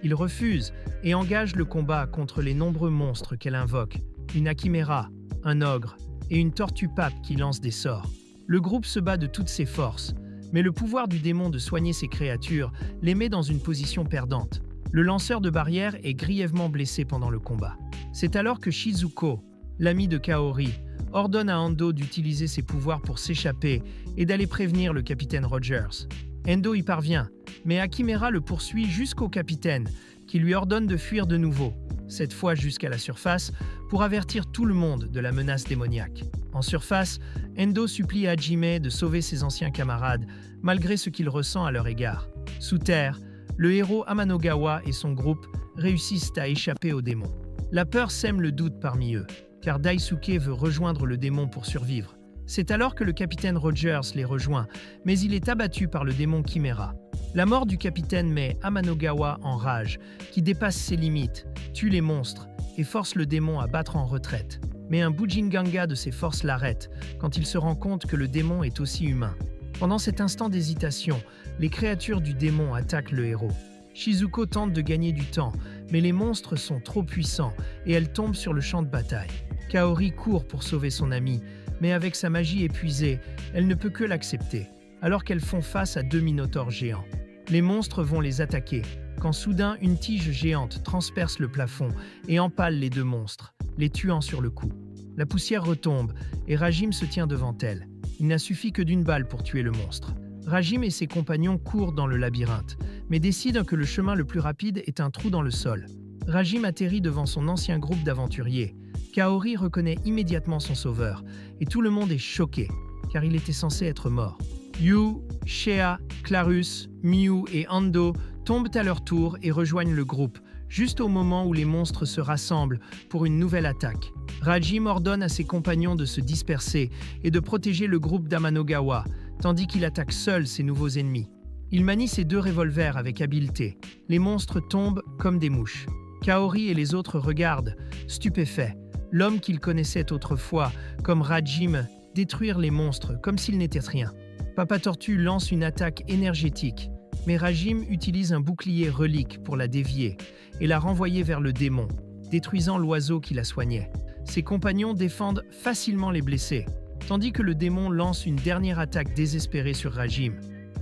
Speaker 1: Ils refusent et engagent le combat contre les nombreux monstres qu'elle invoque, une Akimera, un ogre et une tortue pape qui lance des sorts. Le groupe se bat de toutes ses forces, mais le pouvoir du démon de soigner ses créatures les met dans une position perdante. Le lanceur de barrières est grièvement blessé pendant le combat. C'est alors que Shizuko, l'ami de Kaori, ordonne à Ando d'utiliser ses pouvoirs pour s'échapper et d'aller prévenir le capitaine Rogers. Endo y parvient, mais Akimera le poursuit jusqu'au capitaine, qui lui ordonne de fuir de nouveau, cette fois jusqu'à la surface, pour avertir tout le monde de la menace démoniaque. En surface, Endo supplie Hajime de sauver ses anciens camarades, malgré ce qu'il ressent à leur égard. Sous terre, le héros Amanogawa et son groupe réussissent à échapper au démon. La peur sème le doute parmi eux, car Daisuke veut rejoindre le démon pour survivre. C'est alors que le capitaine Rogers les rejoint, mais il est abattu par le démon Chimera. La mort du capitaine met Amanogawa en rage, qui dépasse ses limites, tue les monstres et force le démon à battre en retraite. Mais un Bujinganga de ses forces l'arrête quand il se rend compte que le démon est aussi humain. Pendant cet instant d'hésitation, les créatures du démon attaquent le héros. Shizuko tente de gagner du temps, mais les monstres sont trop puissants et elle tombe sur le champ de bataille. Kaori court pour sauver son amie, mais avec sa magie épuisée, elle ne peut que l'accepter. alors qu'elles font face à 2 minotaures géants. Les monstres vont les attaquer, quand soudain une tige géante transperce le plafond et empale les 2 monstres, les tuant sur le coup. La poussière retombe et Rajim se tient devant elle. Il n'a suffi que d'une balle pour tuer le monstre. Rajim et ses compagnons courent dans le labyrinthe, mais décident que le chemin le plus rapide est un trou dans le sol. Rajim atterrit devant son ancien groupe d'aventuriers. Kaori reconnaît immédiatement son sauveur, et tout le monde est choqué, car il était censé être mort. Yu, Shea, Clarus, Miu et Ando tombent à leur tour et rejoignent le groupe, juste au moment où les monstres se rassemblent pour une nouvelle attaque. Rajim ordonne à ses compagnons de se disperser et de protéger le groupe d'Amanogawa, tandis qu'il attaque seul ses nouveaux ennemis. Il manie ses 2 revolvers avec habileté. Les monstres tombent comme des mouches. Kaori et les autres regardent, stupéfaits, l'homme qu'ils connaissaient autrefois, comme Rajim, détruire les monstres comme s'ils n'étaient rien. Papa Tortue lance une attaque énergétique, mais Rajim utilise un bouclier relique pour la dévier et la renvoyer vers le démon, détruisant l'oiseau qui la soignait. Ses compagnons défendent facilement les blessés, tandis que le démon lance une dernière attaque désespérée sur Rajim.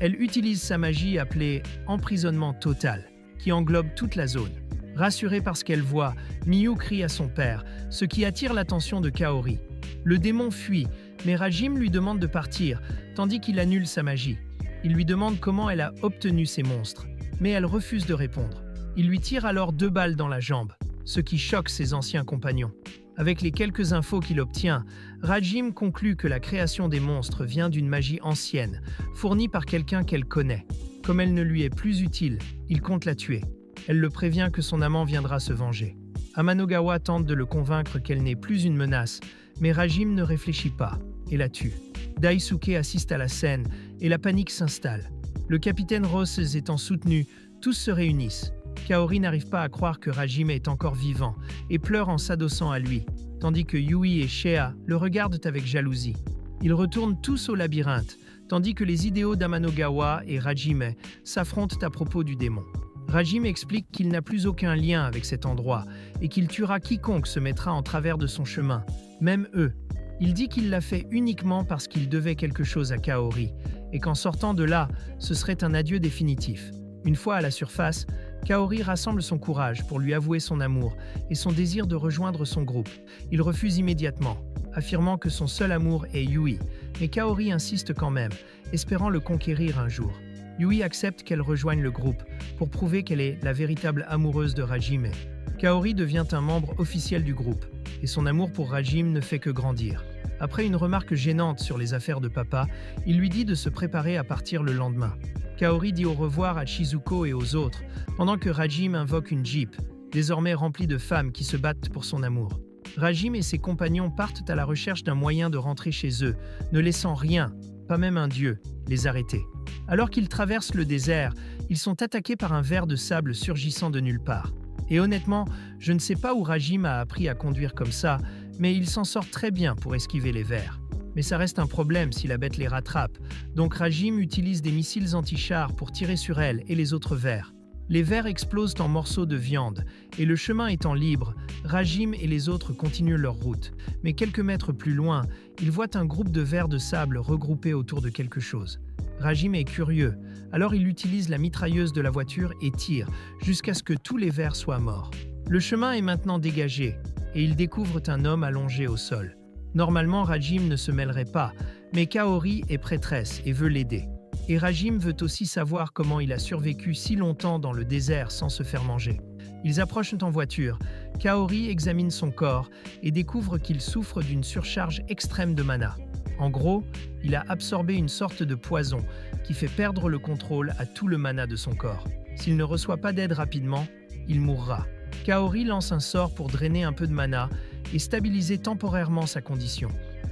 Speaker 1: Elle utilise sa magie appelée « emprisonnement total », qui englobe toute la zone. Rassurée par ce qu'elle voit, Miu crie à son père, ce qui attire l'attention de Kaori. Le démon fuit, mais Rajim lui demande de partir, tandis qu'il annule sa magie. Il lui demande comment elle a obtenu ces monstres, mais elle refuse de répondre. Il lui tire alors 2 balles dans la jambe, ce qui choque ses anciens compagnons. Avec les quelques infos qu'il obtient, Rajim conclut que la création des monstres vient d'une magie ancienne, fournie par quelqu'un qu'elle connaît. Comme elle ne lui est plus utile, il compte la tuer. Elle le prévient que son amant viendra se venger. Amanogawa tente de le convaincre qu'elle n'est plus une menace, mais Rajim ne réfléchit pas et la tue. Daisuke assiste à la scène et la panique s'installe. Le capitaine Ross étant soutenu, tous se réunissent. Kaori n'arrive pas à croire que Rajim est encore vivant et pleure en s'adossant à lui, tandis que Yui et Shea le regardent avec jalousie. Ils retournent tous au labyrinthe, tandis que les idéaux d'Amanogawa et Rajime s'affrontent à propos du démon. Rajim explique qu'il n'a plus aucun lien avec cet endroit et qu'il tuera quiconque se mettra en travers de son chemin, même eux. Il dit qu'il l'a fait uniquement parce qu'il devait quelque chose à Kaori et qu'en sortant de là, ce serait un adieu définitif. Une fois à la surface, Kaori rassemble son courage pour lui avouer son amour et son désir de rejoindre son groupe. Il refuse immédiatement, affirmant que son seul amour est Yui, mais Kaori insiste quand même, espérant le conquérir un jour. Yui accepte qu'elle rejoigne le groupe pour prouver qu'elle est la véritable amoureuse de Rajime. Kaori devient un membre officiel du groupe et son amour pour Rajim ne fait que grandir. Après une remarque gênante sur les affaires de papa, il lui dit de se préparer à partir le lendemain. Kaori dit au revoir à Shizuko et aux autres, pendant que Rajim invoque une jeep, désormais remplie de femmes qui se battent pour son amour. Rajim et ses compagnons partent à la recherche d'un moyen de rentrer chez eux, ne laissant rien, pas même un dieu, les arrêter. Alors qu'ils traversent le désert, ils sont attaqués par un ver de sable surgissant de nulle part. Et honnêtement, je ne sais pas où Rajim a appris à conduire comme ça, mais il s'en sort très bien pour esquiver les vers. Mais ça reste un problème si la bête les rattrape, donc Rajim utilise des missiles anti-chars pour tirer sur elle et les autres vers. Les vers explosent en morceaux de viande, et le chemin étant libre, Rajim et les autres continuent leur route. Mais quelques mètres plus loin, ils voient un groupe de vers de sable regroupés autour de quelque chose. Rajim est curieux, alors il utilise la mitrailleuse de la voiture et tire, jusqu'à ce que tous les vers soient morts. Le chemin est maintenant dégagé, et ils découvrent un homme allongé au sol. Normalement, Rajim ne se mêlerait pas, mais Kaori est prêtresse et veut l'aider. Et Rajim veut aussi savoir comment il a survécu si longtemps dans le désert sans se faire manger. Ils approchent en voiture. Kaori examine son corps et découvre qu'il souffre d'une surcharge extrême de mana. En gros, il a absorbé une sorte de poison qui fait perdre le contrôle à tout le mana de son corps. S'il ne reçoit pas d'aide rapidement, il mourra. Kaori lance un sort pour drainer un peu de mana et stabiliser temporairement sa condition.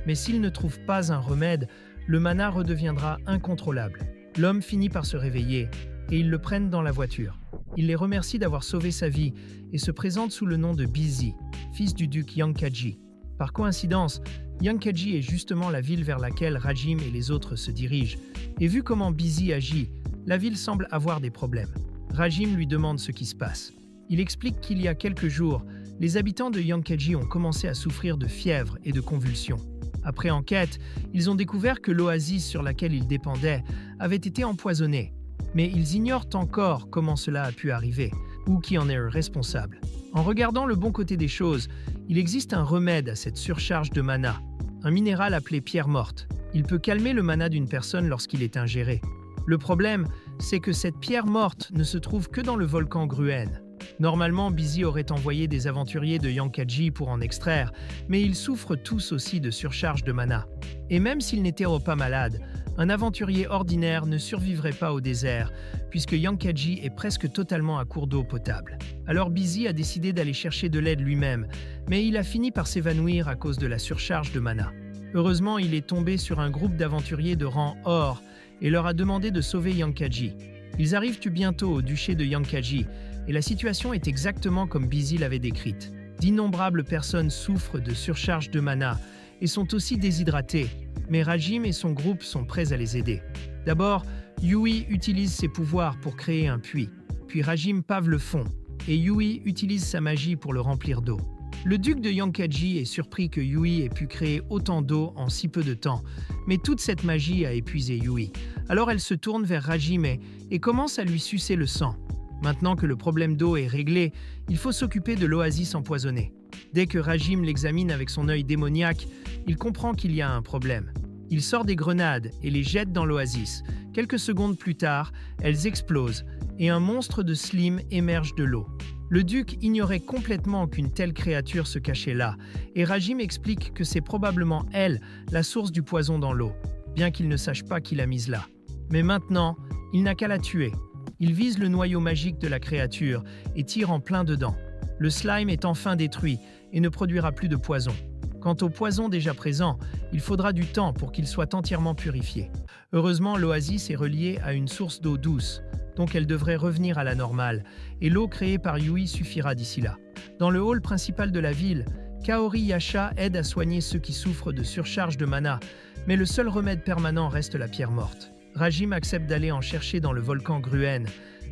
Speaker 1: Mais s'il ne trouve pas un remède, le mana redeviendra incontrôlable. L'homme finit par se réveiller et ils le prennent dans la voiture. Il les remercie d'avoir sauvé sa vie et se présente sous le nom de Busy, fils du duc Yankaji. Par coïncidence, Yankaji est justement la ville vers laquelle Rajim et les autres se dirigent. Et vu comment Busy agit, la ville semble avoir des problèmes. Rajim lui demande ce qui se passe. Il explique qu'il y a quelques jours, les habitants de Yankaji ont commencé à souffrir de fièvre et de convulsions. Après enquête, ils ont découvert que l'oasis sur laquelle ils dépendaient avait été empoisonnée. Mais ils ignorent encore comment cela a pu arriver, ou qui en est le responsable. En regardant le bon côté des choses, il existe un remède à cette surcharge de mana, un minéral appelé pierre morte. Il peut calmer le mana d'une personne lorsqu'il est ingéré. Le problème, c'est que cette pierre morte ne se trouve que dans le volcan Gruen. Normalement, Busy aurait envoyé des aventuriers de Yankaji pour en extraire, mais ils souffrent tous aussi de surcharge de mana. Et même s'ils n'étaient pas malades, un aventurier ordinaire ne survivrait pas au désert, puisque Yankaji est presque totalement à court d'eau potable. Alors Busy a décidé d'aller chercher de l'aide lui-même, mais il a fini par s'évanouir à cause de la surcharge de mana. Heureusement, il est tombé sur un groupe d'aventuriers de rang or et leur a demandé de sauver Yankaji. Ils arrivent bientôt au duché de Yankaji, et la situation est exactement comme Busy l'avait décrite. D'innombrables personnes souffrent de surcharge de mana et sont aussi déshydratées, mais Rajim et son groupe sont prêts à les aider. D'abord, Yui utilise ses pouvoirs pour créer un puits, puis Rajim pave le fond, et Yui utilise sa magie pour le remplir d'eau. Le duc de Yankaji est surpris que Yui ait pu créer autant d'eau en si peu de temps, mais toute cette magie a épuisé Yui. Alors elle se tourne vers Rajim et commence à lui sucer le sang. Maintenant que le problème d'eau est réglé, il faut s'occuper de l'oasis empoisonnée. Dès que Rajim l'examine avec son œil démoniaque, il comprend qu'il y a un problème. Il sort des grenades et les jette dans l'oasis. Quelques secondes plus tard, elles explosent et un monstre de Slim émerge de l'eau. Le duc ignorait complètement qu'une telle créature se cachait là, et Rajim explique que c'est probablement elle la source du poison dans l'eau, bien qu'il ne sache pas qui l'a mise là. Mais maintenant, il n'a qu'à la tuer. Il vise le noyau magique de la créature et tire en plein dedans. Le slime est enfin détruit et ne produira plus de poison. Quant au poison déjà présent, il faudra du temps pour qu'il soit entièrement purifié. Heureusement, l'oasis est reliée à une source d'eau douce, donc elle devrait revenir à la normale, et l'eau créée par Yui suffira d'ici là. Dans le hall principal de la ville, Kaori Yasha aide à soigner ceux qui souffrent de surcharge de mana, mais le seul remède permanent reste la pierre morte. Rajim accepte d'aller en chercher dans le volcan Gruen,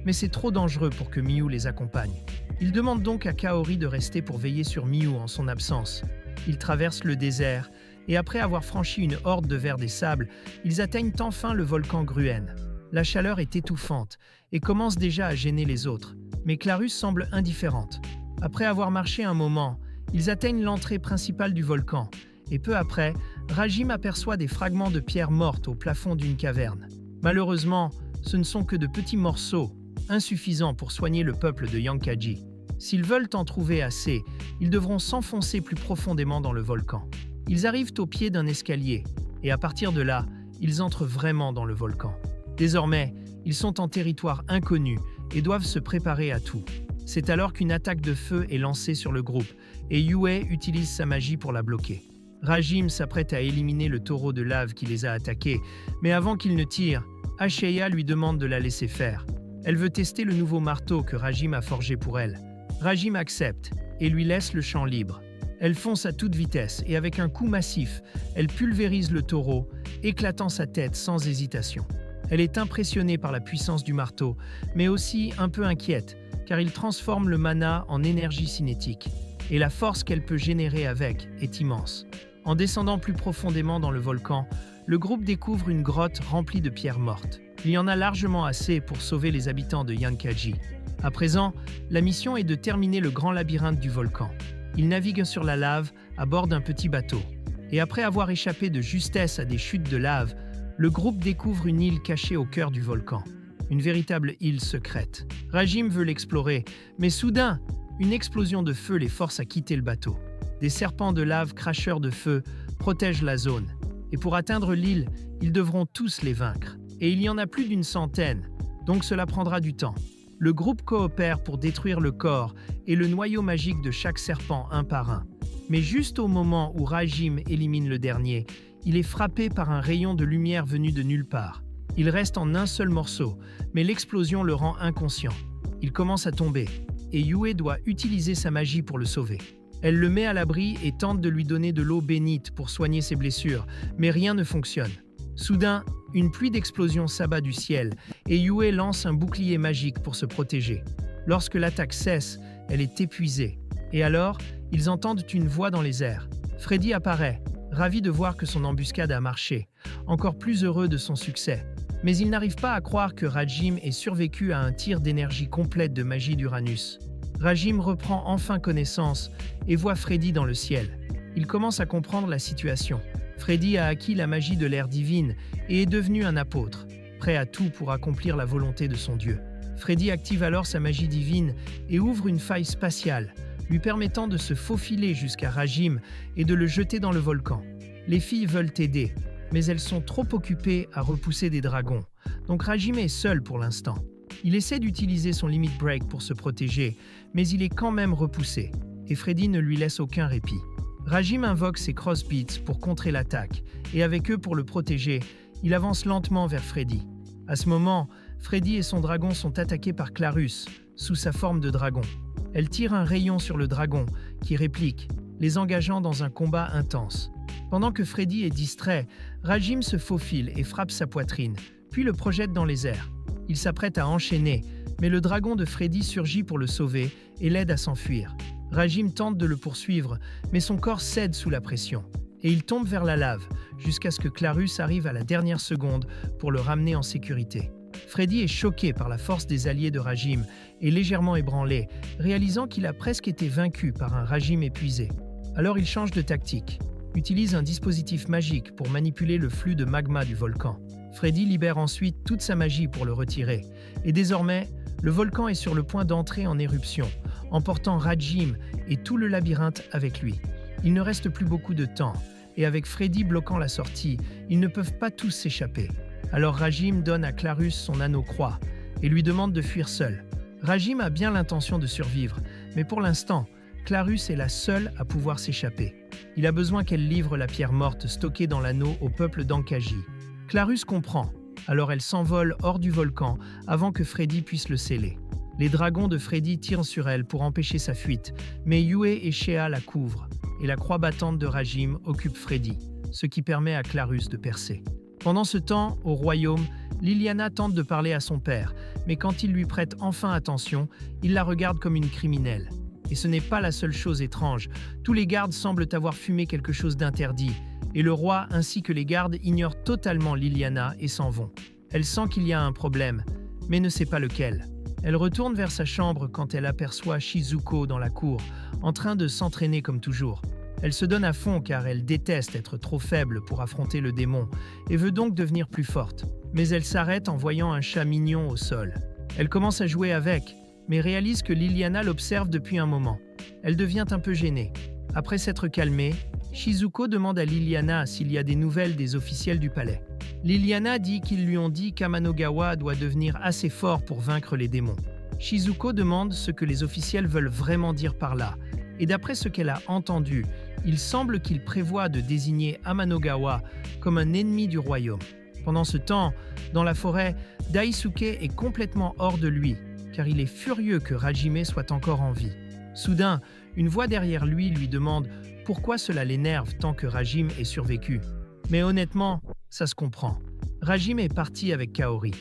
Speaker 1: mais c'est trop dangereux pour que Miu les accompagne. Il demande donc à Kaori de rester pour veiller sur Miu en son absence. Ils traversent le désert, et après avoir franchi une horde de vers des sables, ils atteignent enfin le volcan Gruen. La chaleur est étouffante et commence déjà à gêner les autres, mais Clarus semble indifférente. Après avoir marché un moment, ils atteignent l'entrée principale du volcan, et peu après, Rajim aperçoit des fragments de pierre morte au plafond d'une caverne. Malheureusement, ce ne sont que de petits morceaux, insuffisants pour soigner le peuple de Yankaji. S'ils veulent en trouver assez, ils devront s'enfoncer plus profondément dans le volcan. Ils arrivent au pied d'un escalier, et à partir de là, ils entrent vraiment dans le volcan. Désormais, ils sont en territoire inconnu et doivent se préparer à tout. C'est alors qu'une attaque de feu est lancée sur le groupe, et Yue utilise sa magie pour la bloquer. Rajim s'apprête à éliminer le taureau de lave qui les a attaqués, mais avant qu'il ne tire, Asheya lui demande de la laisser faire. Elle veut tester le nouveau marteau que Rajim a forgé pour elle. Rajim accepte et lui laisse le champ libre. Elle fonce à toute vitesse et avec un coup massif, elle pulvérise le taureau, éclatant sa tête sans hésitation. Elle est impressionnée par la puissance du marteau, mais aussi un peu inquiète, car il transforme le mana en énergie cinétique, et la force qu'elle peut générer avec est immense. En descendant plus profondément dans le volcan, le groupe découvre une grotte remplie de pierres mortes. Il y en a largement assez pour sauver les habitants de Yankaji. À présent, la mission est de terminer le grand labyrinthe du volcan. Ils naviguent sur la lave à bord d'un petit bateau. Et après avoir échappé de justesse à des chutes de lave, le groupe découvre une île cachée au cœur du volcan. Une véritable île secrète. Rajim veut l'explorer, mais soudain, une explosion de feu les force à quitter le bateau. Des serpents de lave cracheurs de feu protègent la zone. Et pour atteindre l'île, ils devront tous les vaincre. Et il y en a plus d'une centaine, donc cela prendra du temps. Le groupe coopère pour détruire le corps et le noyau magique de chaque serpent un par un. Mais juste au moment où Rajim élimine le dernier, il est frappé par un rayon de lumière venu de nulle part. Il reste en un seul morceau, mais l'explosion le rend inconscient. Il commence à tomber, et Yue doit utiliser sa magie pour le sauver. Elle le met à l'abri et tente de lui donner de l'eau bénite pour soigner ses blessures, mais rien ne fonctionne. Soudain, une pluie d'explosions s'abat du ciel, et Yue lance un bouclier magique pour se protéger. Lorsque l'attaque cesse, elle est épuisée. Et alors, ils entendent une voix dans les airs. Freddy apparaît. ravi de voir que son embuscade a marché, encore plus heureux de son succès. Mais il n'arrive pas à croire que Rajim ait survécu à un tir d'énergie complète de magie d'Uranus. Rajim reprend enfin connaissance et voit Freddy dans le ciel. Il commence à comprendre la situation. Freddy a acquis la magie de l'ère divine et est devenu un apôtre, prêt à tout pour accomplir la volonté de son Dieu. Freddy active alors sa magie divine et ouvre une faille spatiale, lui permettant de se faufiler jusqu'à Rajim et de le jeter dans le volcan. Les filles veulent aider, mais elles sont trop occupées à repousser des dragons, donc Rajim est seul pour l'instant. Il essaie d'utiliser son limit break pour se protéger, mais il est quand même repoussé, et Freddy ne lui laisse aucun répit. Rajim invoque ses crossbeats pour contrer l'attaque, et avec eux pour le protéger, il avance lentement vers Freddy. À ce moment, Freddy et son dragon sont attaqués par Clarus, sous sa forme de dragon. Elle tire un rayon sur le dragon, qui réplique, les engageant dans un combat intense. Pendant que Freddy est distrait, Rajim se faufile et frappe sa poitrine, puis le projette dans les airs. Il s'apprête à enchaîner, mais le dragon de Freddy surgit pour le sauver et l'aide à s'enfuir. Rajim tente de le poursuivre, mais son corps cède sous la pression, et il tombe vers la lave, jusqu'à ce que Clarus arrive à la dernière seconde pour le ramener en sécurité. Freddy est choqué par la force des alliés de Rajim et légèrement ébranlé, réalisant qu'il a presque été vaincu par un Rajim épuisé. Alors il change de tactique, utilise un dispositif magique pour manipuler le flux de magma du volcan. Freddy libère ensuite toute sa magie pour le retirer, et désormais, le volcan est sur le point d'entrer en éruption, emportant Rajim et tout le labyrinthe avec lui. Il ne reste plus beaucoup de temps, et avec Freddy bloquant la sortie, ils ne peuvent pas tous s'échapper. Alors Rajim donne à Clarus son anneau croix et lui demande de fuir seul. Rajim a bien l'intention de survivre, mais pour l'instant, Clarus est la seule à pouvoir s'échapper. Il a besoin qu'elle livre la pierre morte stockée dans l'anneau au peuple d'Ankaji. Clarus comprend, alors elle s'envole hors du volcan avant que Freddy puisse le sceller. Les dragons de Freddy tirent sur elle pour empêcher sa fuite, mais Yue et Shea la couvrent, et la croix battante de Rajim occupe Freddy, ce qui permet à Clarus de percer. Pendant ce temps, au royaume, Liliana tente de parler à son père, mais quand il lui prête enfin attention, il la regarde comme une criminelle. Et ce n'est pas la seule chose étrange, tous les gardes semblent avoir fumé quelque chose d'interdit, et le roi ainsi que les gardes ignorent totalement Liliana et s'en vont. Elle sent qu'il y a un problème, mais ne sait pas lequel. Elle retourne vers sa chambre quand elle aperçoit Shizuko dans la cour, en train de s'entraîner comme toujours. Elle se donne à fond car elle déteste être trop faible pour affronter le démon et veut donc devenir plus forte. Mais elle s'arrête en voyant un chat mignon au sol. Elle commence à jouer avec, mais réalise que Liliana l'observe depuis un moment. Elle devient un peu gênée. Après s'être calmée, Shizuko demande à Liliana s'il y a des nouvelles des officiels du palais. Liliana dit qu'ils lui ont dit qu'Amanogawa doit devenir assez fort pour vaincre les démons. Shizuko demande ce que les officiels veulent vraiment dire par là, et d'après ce qu'elle a entendu, il semble qu'il prévoit de désigner Amanogawa comme un ennemi du royaume. Pendant ce temps, dans la forêt, Daisuke est complètement hors de lui, car il est furieux que Hajime soit encore en vie. Soudain, une voix derrière lui demande pourquoi cela l'énerve tant que Rajim est survécu. Mais honnêtement, ça se comprend. Rajim est parti avec Kaori.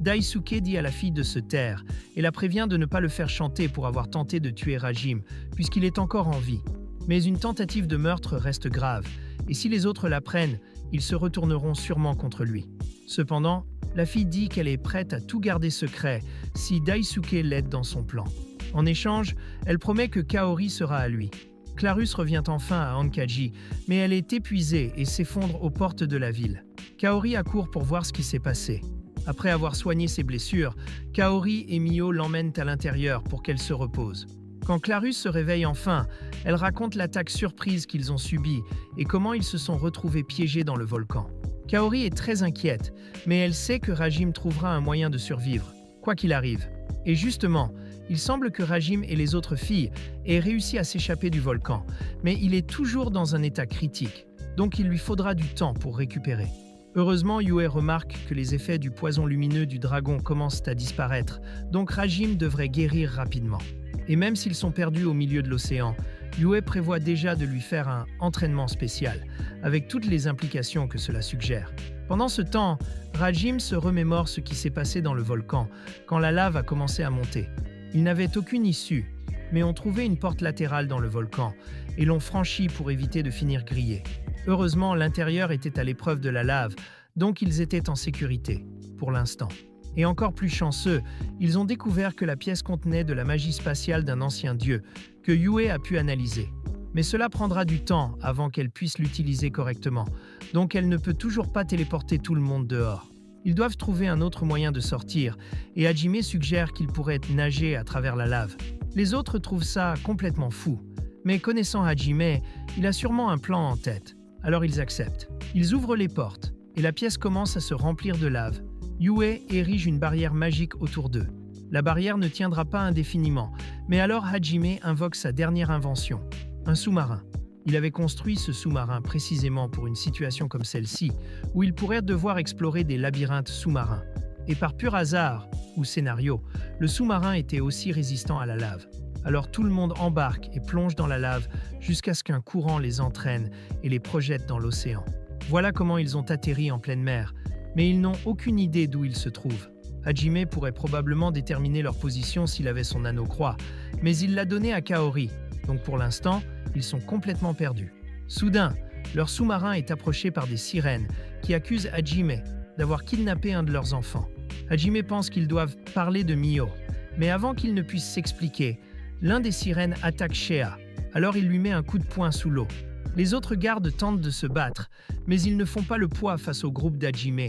Speaker 1: Daisuke dit à la fille de se taire et la prévient de ne pas le faire chanter pour avoir tenté de tuer Rajim, puisqu'il est encore en vie. Mais une tentative de meurtre reste grave, et si les autres l'apprennent, ils se retourneront sûrement contre lui. Cependant, la fille dit qu'elle est prête à tout garder secret si Daisuke l'aide dans son plan. En échange, elle promet que Kaori sera à lui. Clarus revient enfin à Ankaji, mais elle est épuisée et s'effondre aux portes de la ville. Kaori accourt pour voir ce qui s'est passé. Après avoir soigné ses blessures, Kaori et Mio l'emmènent à l'intérieur pour qu'elle se repose. Quand Clarus se réveille enfin, elle raconte l'attaque surprise qu'ils ont subie et comment ils se sont retrouvés piégés dans le volcan. Kaori est très inquiète, mais elle sait que Rajim trouvera un moyen de survivre, quoi qu'il arrive. Et justement, il semble que Rajim et les autres filles aient réussi à s'échapper du volcan, mais il est toujours dans un état critique, donc il lui faudra du temps pour récupérer. Heureusement, Yue remarque que les effets du poison lumineux du dragon commencent à disparaître, donc Rajim devrait guérir rapidement. Et même s'ils sont perdus au milieu de l'océan, Yue prévoit déjà de lui faire un entraînement spécial, avec toutes les implications que cela suggère. Pendant ce temps, Rajim se remémore ce qui s'est passé dans le volcan, quand la lave a commencé à monter. Il n'avait aucune issue, mais ont trouvé une porte latérale dans le volcan et l'ont franchie pour éviter de finir grillés. Heureusement, l'intérieur était à l'épreuve de la lave, donc ils étaient en sécurité, pour l'instant. Et encore plus chanceux, ils ont découvert que la pièce contenait de la magie spatiale d'un ancien dieu, que Yue a pu analyser. Mais cela prendra du temps avant qu'elle puisse l'utiliser correctement, donc elle ne peut toujours pas téléporter tout le monde dehors. Ils doivent trouver un autre moyen de sortir, et Hajime suggère qu'ils pourraient nager à travers la lave. Les autres trouvent ça complètement fou, mais connaissant Hajime, il a sûrement un plan en tête, alors ils acceptent. Ils ouvrent les portes, et la pièce commence à se remplir de lave. Yue érige une barrière magique autour d'eux. La barrière ne tiendra pas indéfiniment, mais alors Hajime invoque sa dernière invention, un sous-marin. Il avait construit ce sous-marin précisément pour une situation comme celle-ci, où il pourrait devoir explorer des labyrinthes sous-marins. Et par pur hasard, ou scénario, le sous-marin était aussi résistant à la lave. Alors tout le monde embarque et plonge dans la lave jusqu'à ce qu'un courant les entraîne et les projette dans l'océan. Voilà comment ils ont atterri en pleine mer, mais ils n'ont aucune idée d'où ils se trouvent. Hajime pourrait probablement déterminer leur position s'il avait son anneau croix, mais il l'a donné à Kaori, donc pour l'instant, ils sont complètement perdus. Soudain, leur sous-marin est approché par des sirènes qui accusent Hajime d'avoir kidnappé un de leurs enfants. Hajime pense qu'ils doivent parler de Mio, mais avant qu'il ne puisse s'expliquer, l'un des sirènes attaque Shea, alors il lui met un coup de poing sous l'eau. Les autres gardes tentent de se battre, mais ils ne font pas le poids face au groupe d'Hajime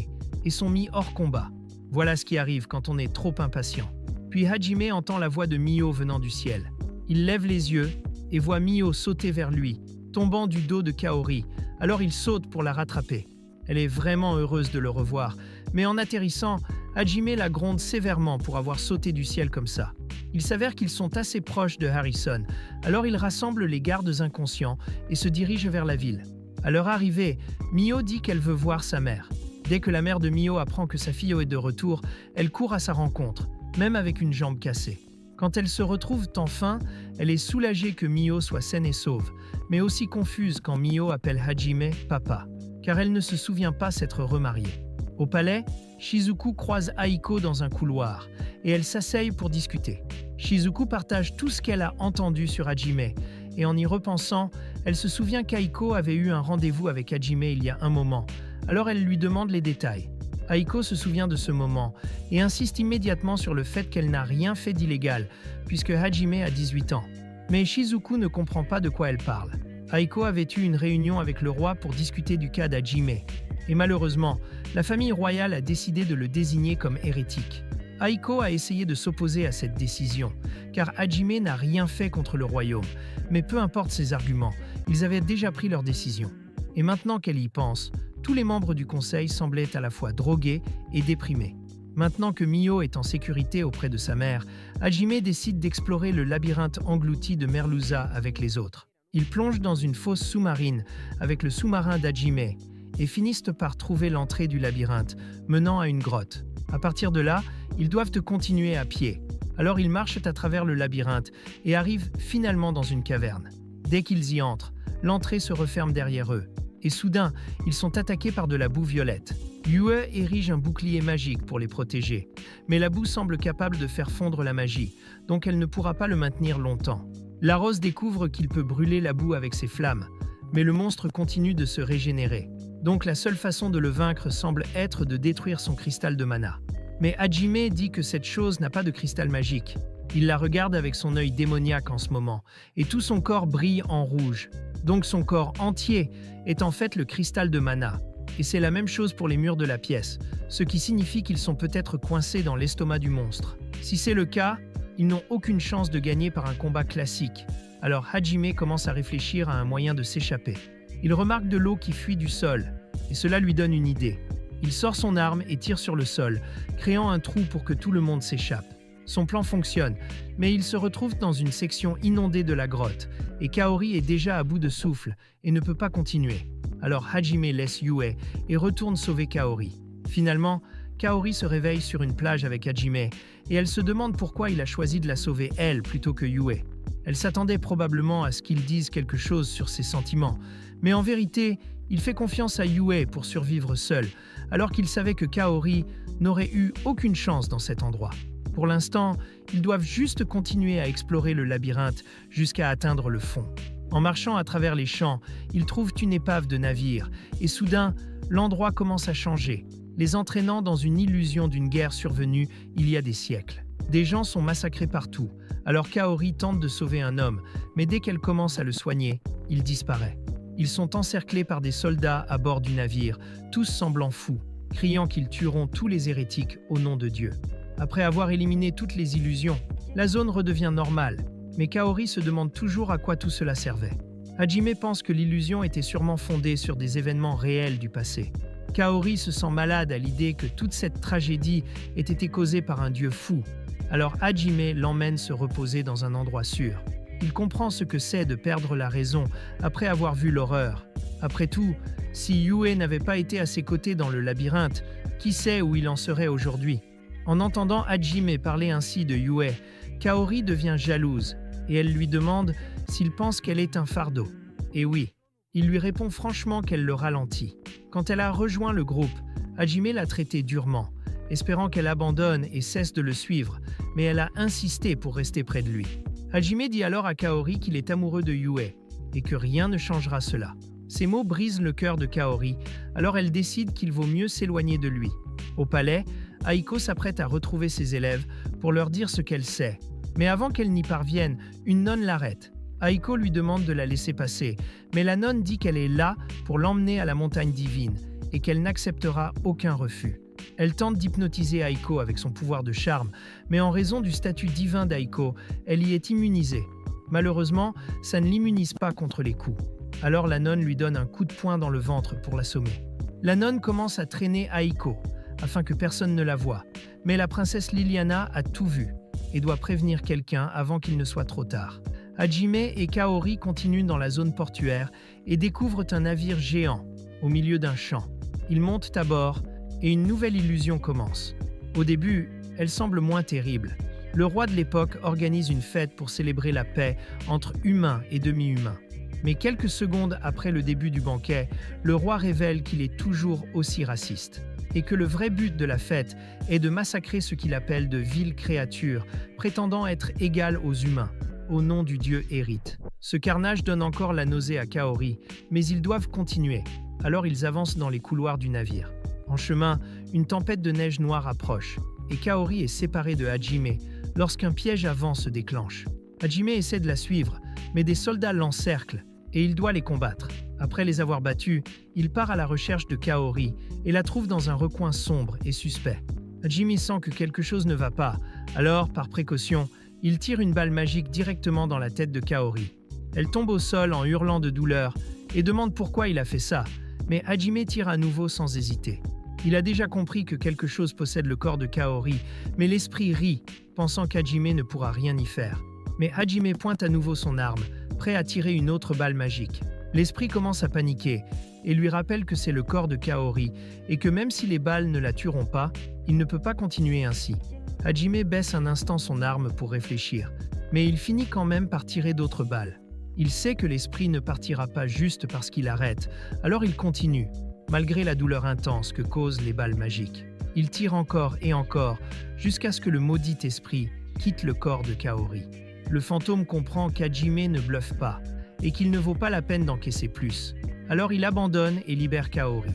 Speaker 1: et sont mis hors combat. Voilà ce qui arrive quand on est trop impatient. Puis Hajime entend la voix de Mio venant du ciel. Il lève les yeux et voit Mio sauter vers lui, tombant du dos de Kaori, alors il saute pour la rattraper. Elle est vraiment heureuse de le revoir, mais en atterrissant, Hajime la gronde sévèrement pour avoir sauté du ciel comme ça. Il s'avère qu'ils sont assez proches de Harrison, alors il rassemble les gardes inconscients et se dirige vers la ville. À leur arrivée, Mio dit qu'elle veut voir sa mère. Dès que la mère de Mio apprend que sa fille est de retour, elle court à sa rencontre, même avec une jambe cassée. Quand elles se retrouvent enfin, elle est soulagée que Mio soit saine et sauve, mais aussi confuse quand Mio appelle Hajime « papa », car elle ne se souvient pas s'être remariée. Au palais, Shizuku croise Aiko dans un couloir, et elle s'asseye pour discuter. Shizuku partage tout ce qu'elle a entendu sur Hajime, et en y repensant, elle se souvient qu'Aiko avait eu un rendez-vous avec Hajime il y a un moment, alors elle lui demande les détails. Aiko se souvient de ce moment et insiste immédiatement sur le fait qu'elle n'a rien fait d'illégal, puisque Hajime a 18 ans. Mais Shizuku ne comprend pas de quoi elle parle. Aiko avait eu une réunion avec le roi pour discuter du cas d'Hajime. Et malheureusement, la famille royale a décidé de le désigner comme hérétique. Aiko a essayé de s'opposer à cette décision, car Hajime n'a rien fait contre le royaume. Mais peu importe ses arguments, ils avaient déjà pris leur décision. Et maintenant qu'elle y pense, tous les membres du conseil semblaient à la fois drogués et déprimés. Maintenant que Mio est en sécurité auprès de sa mère, Hajime décide d'explorer le labyrinthe englouti de Merluza avec les autres. Ils plongent dans une fosse sous-marine avec le sous-marin d'Hajime et finissent par trouver l'entrée du labyrinthe, menant à une grotte. À partir de là, ils doivent continuer à pied. Alors ils marchent à travers le labyrinthe et arrivent finalement dans une caverne. Dès qu'ils y entrent, l'entrée se referme derrière eux. Et soudain, ils sont attaqués par de la boue violette. Yue érige un bouclier magique pour les protéger, mais la boue semble capable de faire fondre la magie, donc elle ne pourra pas le maintenir longtemps. La Rose découvre qu'il peut brûler la boue avec ses flammes, mais le monstre continue de se régénérer. Donc la seule façon de le vaincre semble être de détruire son cristal de mana. Mais Hajime dit que cette chose n'a pas de cristal magique. Il la regarde avec son œil démoniaque en ce moment, et tout son corps brille en rouge. Donc son corps entier est en fait le cristal de mana. Et c'est la même chose pour les murs de la pièce, ce qui signifie qu'ils sont peut-être coincés dans l'estomac du monstre. Si c'est le cas, ils n'ont aucune chance de gagner par un combat classique. Alors Hajime commence à réfléchir à un moyen de s'échapper. Il remarque de l'eau qui fuit du sol, et cela lui donne une idée. Il sort son arme et tire sur le sol, créant un trou pour que tout le monde s'échappe. Son plan fonctionne, mais il se retrouve dans une section inondée de la grotte, et Kaori est déjà à bout de souffle et ne peut pas continuer. Alors Hajime laisse Yue et retourne sauver Kaori. Finalement, Kaori se réveille sur une plage avec Hajime, et elle se demande pourquoi il a choisi de la sauver elle plutôt que Yue. Elle s'attendait probablement à ce qu'il dise quelque chose sur ses sentiments, mais en vérité, il fait confiance à Yue pour survivre seul, alors qu'il savait que Kaori n'aurait eu aucune chance dans cet endroit. Pour l'instant, ils doivent juste continuer à explorer le labyrinthe jusqu'à atteindre le fond. En marchant à travers les champs, ils trouvent une épave de navire et soudain, l'endroit commence à changer, les entraînant dans une illusion d'une guerre survenue il y a des siècles. Des gens sont massacrés partout, alors Kaori tente de sauver un homme, mais dès qu'elle commence à le soigner, il disparaît. Ils sont encerclés par des soldats à bord du navire, tous semblant fous, criant qu'ils tueront tous les hérétiques au nom de Dieu. Après avoir éliminé toutes les illusions, la zone redevient normale, mais Kaori se demande toujours à quoi tout cela servait. Hajime pense que l'illusion était sûrement fondée sur des événements réels du passé. Kaori se sent malade à l'idée que toute cette tragédie ait été causée par un dieu fou. Alors Hajime l'emmène se reposer dans un endroit sûr. Il comprend ce que c'est de perdre la raison après avoir vu l'horreur. Après tout, si Yue n'avait pas été à ses côtés dans le labyrinthe, qui sait où il en serait aujourd'hui? En entendant Hajime parler ainsi de Yue, Kaori devient jalouse et elle lui demande s'il pense qu'elle est un fardeau. Et oui, il lui répond franchement qu'elle le ralentit. Quand elle a rejoint le groupe, Hajime l'a traitée durement, espérant qu'elle abandonne et cesse de le suivre, mais elle a insisté pour rester près de lui. Hajime dit alors à Kaori qu'il est amoureux de Yue et que rien ne changera cela. Ces mots brisent le cœur de Kaori, alors elle décide qu'il vaut mieux s'éloigner de lui. Au palais, Aiko s'apprête à retrouver ses élèves pour leur dire ce qu'elle sait. Mais avant qu'elle n'y parvienne, une nonne l'arrête. Aiko lui demande de la laisser passer, mais la nonne dit qu'elle est là pour l'emmener à la montagne divine et qu'elle n'acceptera aucun refus. Elle tente d'hypnotiser Aiko avec son pouvoir de charme, mais en raison du statut divin d'Aiko, elle y est immunisée. Malheureusement, ça ne l'immunise pas contre les coups. Alors la nonne lui donne un coup de poing dans le ventre pour l'assommer. La nonne commence à traîner Aiko, afin que personne ne la voie. Mais la princesse Liliana a tout vu et doit prévenir quelqu'un avant qu'il ne soit trop tard. Hajime et Kaori continuent dans la zone portuaire et découvrent un navire géant au milieu d'un champ. Ils montent à bord et une nouvelle illusion commence. Au début, elle semble moins terrible. Le roi de l'époque organise une fête pour célébrer la paix entre humains et demi-humains. Mais quelques secondes après le début du banquet, le roi révèle qu'il est toujours aussi raciste et que le vrai but de la fête est de massacrer ce qu'il appelle de viles créatures, prétendant être égales aux humains, au nom du dieu Hérite. Ce carnage donne encore la nausée à Kaori, mais ils doivent continuer. Alors ils avancent dans les couloirs du navire. En chemin, une tempête de neige noire approche, et Kaori est séparée de Hajime lorsqu'un piège à vent se déclenche. Hajime essaie de la suivre, mais des soldats l'encerclent, et il doit les combattre. Après les avoir battus, il part à la recherche de Kaori et la trouve dans un recoin sombre et suspect. Hajime sent que quelque chose ne va pas, alors, par précaution, il tire une balle magique directement dans la tête de Kaori. Elle tombe au sol en hurlant de douleur et demande pourquoi il a fait ça, mais Hajime tire à nouveau sans hésiter. Il a déjà compris que quelque chose possède le corps de Kaori, mais l'esprit rit, pensant qu'Hajime ne pourra rien y faire. Mais Hajime pointe à nouveau son arme, prêt à tirer une autre balle magique. L'esprit commence à paniquer et lui rappelle que c'est le corps de Kaori et que même si les balles ne la tueront pas, il ne peut pas continuer ainsi. Hajime baisse un instant son arme pour réfléchir, mais il finit quand même par tirer d'autres balles. Il sait que l'esprit ne partira pas juste parce qu'il arrête, alors il continue, malgré la douleur intense que causent les balles magiques. Il tire encore et encore, jusqu'à ce que le maudit esprit quitte le corps de Kaori. Le fantôme comprend qu'Hajime ne bluffe pas, et qu'il ne vaut pas la peine d'encaisser plus. Alors il abandonne et libère Kaori.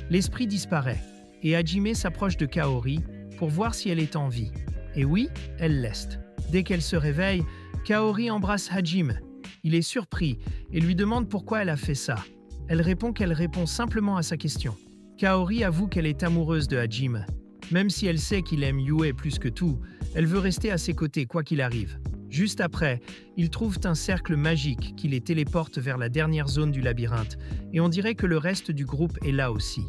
Speaker 1: L'esprit disparaît, et Hajime s'approche de Kaori pour voir si elle est en vie. Et oui, elle l'est. Dès qu'elle se réveille, Kaori embrasse Hajime. Il est surpris et lui demande pourquoi elle a fait ça. Elle répond qu'elle répond simplement à sa question. Kaori avoue qu'elle est amoureuse de Hajime. Même si elle sait qu'il aime Yue plus que tout, elle veut rester à ses côtés quoi qu'il arrive. Juste après, ils trouvent un cercle magique qui les téléporte vers la dernière zone du labyrinthe, et on dirait que le reste du groupe est là aussi.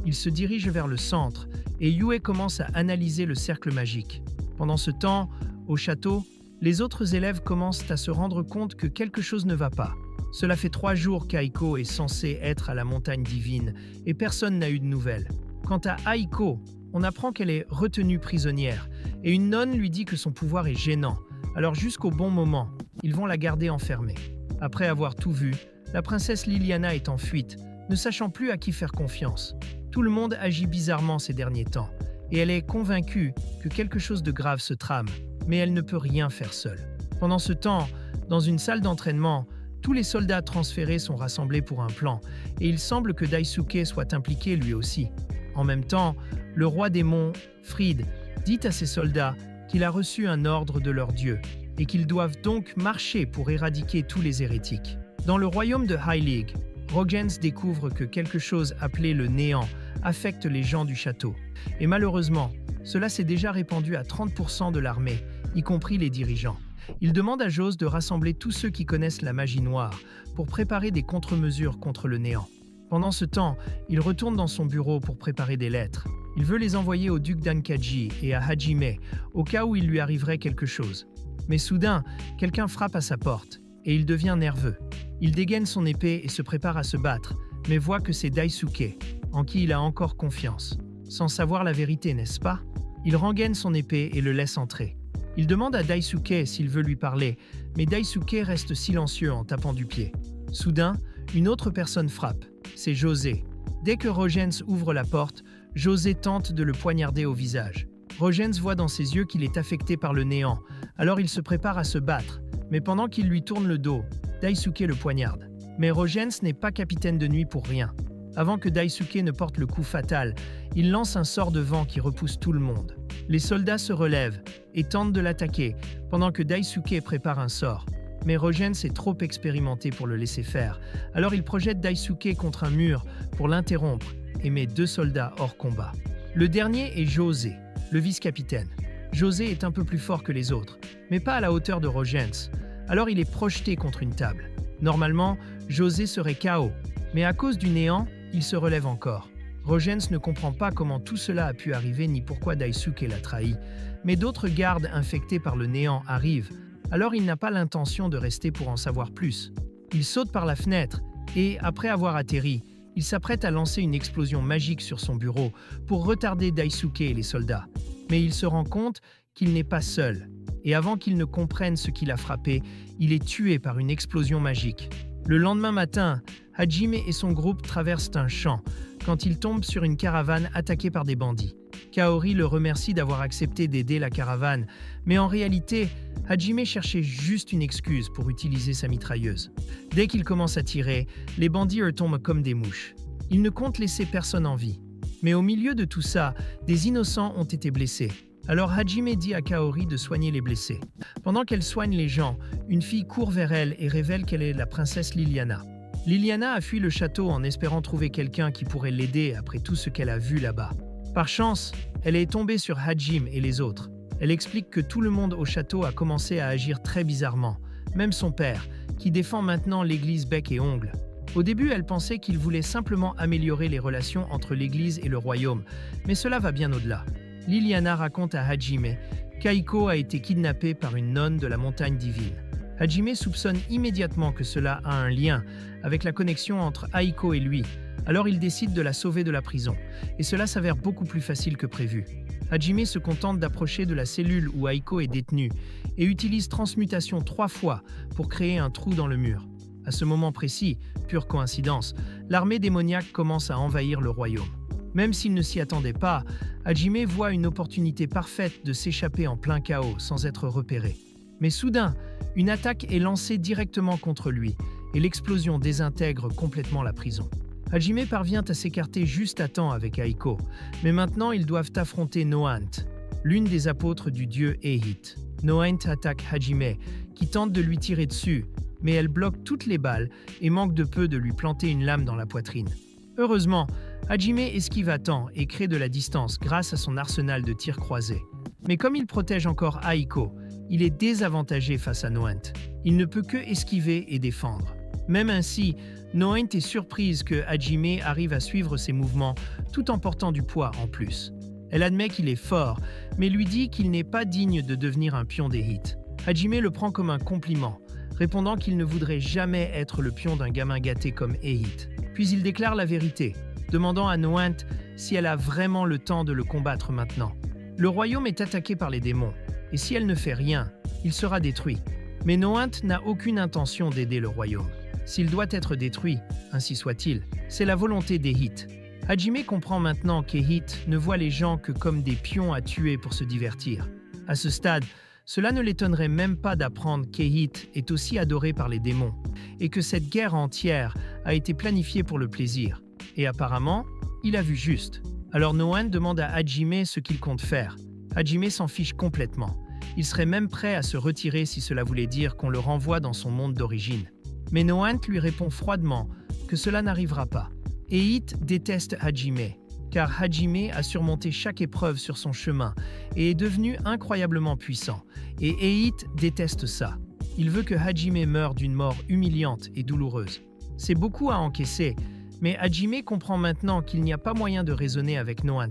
Speaker 1: Ils se dirigent vers le centre, et Yue commence à analyser le cercle magique. Pendant ce temps, au château, les autres élèves commencent à se rendre compte que quelque chose ne va pas. Cela fait 3 jours qu'Aiko est censée être à la montagne divine, et personne n'a eu de nouvelles. Quant à Aiko, on apprend qu'elle est retenue prisonnière, et une nonne lui dit que son pouvoir est gênant. Alors jusqu'au bon moment, ils vont la garder enfermée. Après avoir tout vu, la princesse Liliana est en fuite, ne sachant plus à qui faire confiance. Tout le monde agit bizarrement ces derniers temps, et elle est convaincue que quelque chose de grave se trame, mais elle ne peut rien faire seule. Pendant ce temps, dans une salle d'entraînement, tous les soldats transférés sont rassemblés pour un plan, et il semble que Daisuke soit impliqué lui aussi. En même temps, le roi démon, Fried, dit à ses soldats qu'il a reçu un ordre de leur dieu, et qu'ils doivent donc marcher pour éradiquer tous les hérétiques. Dans le royaume de High League, Rogens découvre que quelque chose appelé le néant affecte les gens du château. Et malheureusement, cela s'est déjà répandu à 30% de l'armée, y compris les dirigeants. Il demande à Jose de rassembler tous ceux qui connaissent la magie noire pour préparer des contre-mesures contre le néant. Pendant ce temps, il retourne dans son bureau pour préparer des lettres. Il veut les envoyer au duc d'Ankaji et à Hajime au cas où il lui arriverait quelque chose. Mais soudain, quelqu'un frappe à sa porte et il devient nerveux. Il dégaine son épée et se prépare à se battre, mais voit que c'est Daisuke, en qui il a encore confiance. Sans savoir la vérité, n'est-ce pas? Il rengaine son épée et le laisse entrer. Il demande à Daisuke s'il veut lui parler, mais Daisuke reste silencieux en tapant du pied. Soudain, une autre personne frappe. C'est José. Dès que Rogens ouvre la porte, José tente de le poignarder au visage. Rogens voit dans ses yeux qu'il est affecté par le néant, alors il se prépare à se battre. Mais pendant qu'il lui tourne le dos, Daisuke le poignarde. Mais Rogens n'est pas capitaine de nuit pour rien. Avant que Daisuke ne porte le coup fatal, il lance un sort de vent qui repousse tout le monde. Les soldats se relèvent et tentent de l'attaquer, pendant que Daisuke prépare un sort. Mais Rogens est trop expérimenté pour le laisser faire, alors il projette Daisuke contre un mur pour l'interrompre et met 2 soldats hors combat. Le dernier est José, le vice-capitaine. José est un peu plus fort que les autres, mais pas à la hauteur de Rogens, alors il est projeté contre une table. Normalement, José serait KO, mais à cause du néant, il se relève encore. Rogens ne comprend pas comment tout cela a pu arriver ni pourquoi Daisuke l'a trahi, mais d'autres gardes infectés par le néant arrivent, alors il n'a pas l'intention de rester pour en savoir plus. Il saute par la fenêtre et, après avoir atterri, il s'apprête à lancer une explosion magique sur son bureau pour retarder Daisuke et les soldats. Mais il se rend compte qu'il n'est pas seul, et avant qu'il ne comprenne ce qui l'a frappé, il est tué par une explosion magique. Le lendemain matin, Hajime et son groupe traversent un champ quand ils tombent sur une caravane attaquée par des bandits. Kaori le remercie d'avoir accepté d'aider la caravane, mais en réalité, Hajime cherchait juste une excuse pour utiliser sa mitrailleuse. Dès qu'il commence à tirer, les bandits tombent comme des mouches. Il ne compte laisser personne en vie. Mais au milieu de tout ça, des innocents ont été blessés. Alors Hajime dit à Kaori de soigner les blessés. Pendant qu'elle soigne les gens, une fille court vers elle et révèle qu'elle est la princesse Liliana. Liliana a fui le château en espérant trouver quelqu'un qui pourrait l'aider après tout ce qu'elle a vu là-bas. Par chance, elle est tombée sur Hajime et les autres. Elle explique que tout le monde au château a commencé à agir très bizarrement, même son père, qui défend maintenant l'église bec et ongles. Au début, elle pensait qu'il voulait simplement améliorer les relations entre l'église et le royaume, mais cela va bien au-delà. Liliana raconte à Hajime qu'Aiko a été kidnappée par une nonne de la montagne divine. Hajime soupçonne immédiatement que cela a un lien avec la connexion entre Aiko et lui, alors il décide de la sauver de la prison, et cela s'avère beaucoup plus facile que prévu. Hajime se contente d'approcher de la cellule où Aiko est détenue et utilise transmutation 3 fois pour créer un trou dans le mur. À ce moment précis, pure coïncidence, l'armée démoniaque commence à envahir le royaume. Même s'il ne s'y attendait pas, Hajime voit une opportunité parfaite de s'échapper en plein chaos sans être repéré. Mais soudain, une attaque est lancée directement contre lui et l'explosion désintègre complètement la prison. Hajime parvient à s'écarter juste à temps avec Aiko, mais maintenant ils doivent affronter Nohant, l'une des apôtres du dieu Ehit. Nohant attaque Hajime, qui tente de lui tirer dessus, mais elle bloque toutes les balles et manque de peu de lui planter une lame dans la poitrine. Heureusement, Hajime esquive à temps et crée de la distance grâce à son arsenal de tirs croisés. Mais comme il protège encore Aiko, il est désavantagé face à Nohant. Il ne peut que esquiver et défendre. Même ainsi, Nohant est surprise que Hajime arrive à suivre ses mouvements tout en portant du poids en plus. Elle admet qu'il est fort, mais lui dit qu'il n'est pas digne de devenir un pion d'Ehit. Hajime le prend comme un compliment, répondant qu'il ne voudrait jamais être le pion d'un gamin gâté comme Ehit. Puis il déclare la vérité, demandant à Nohant si elle a vraiment le temps de le combattre maintenant. Le royaume est attaqué par les démons, et si elle ne fait rien, il sera détruit. Mais Nohant n'a aucune intention d'aider le royaume. S'il doit être détruit, ainsi soit-il, c'est la volonté d'Ehit. Hajime comprend maintenant qu'Ehit ne voit les gens que comme des pions à tuer pour se divertir. À ce stade, cela ne l'étonnerait même pas d'apprendre qu'Ehit est aussi adoré par les démons et que cette guerre entière a été planifiée pour le plaisir. Et apparemment, il a vu juste. Alors Noan demande à Hajime ce qu'il compte faire. Hajime s'en fiche complètement. Il serait même prêt à se retirer si cela voulait dire qu'on le renvoie dans son monde d'origine. Mais Noan lui répond froidement que cela n'arrivera pas. Ehit déteste Hajime, car Hajime a surmonté chaque épreuve sur son chemin et est devenu incroyablement puissant. Et Ehit déteste ça. Il veut que Hajime meure d'une mort humiliante et douloureuse. C'est beaucoup à encaisser, mais Hajime comprend maintenant qu'il n'y a pas moyen de raisonner avec Noant.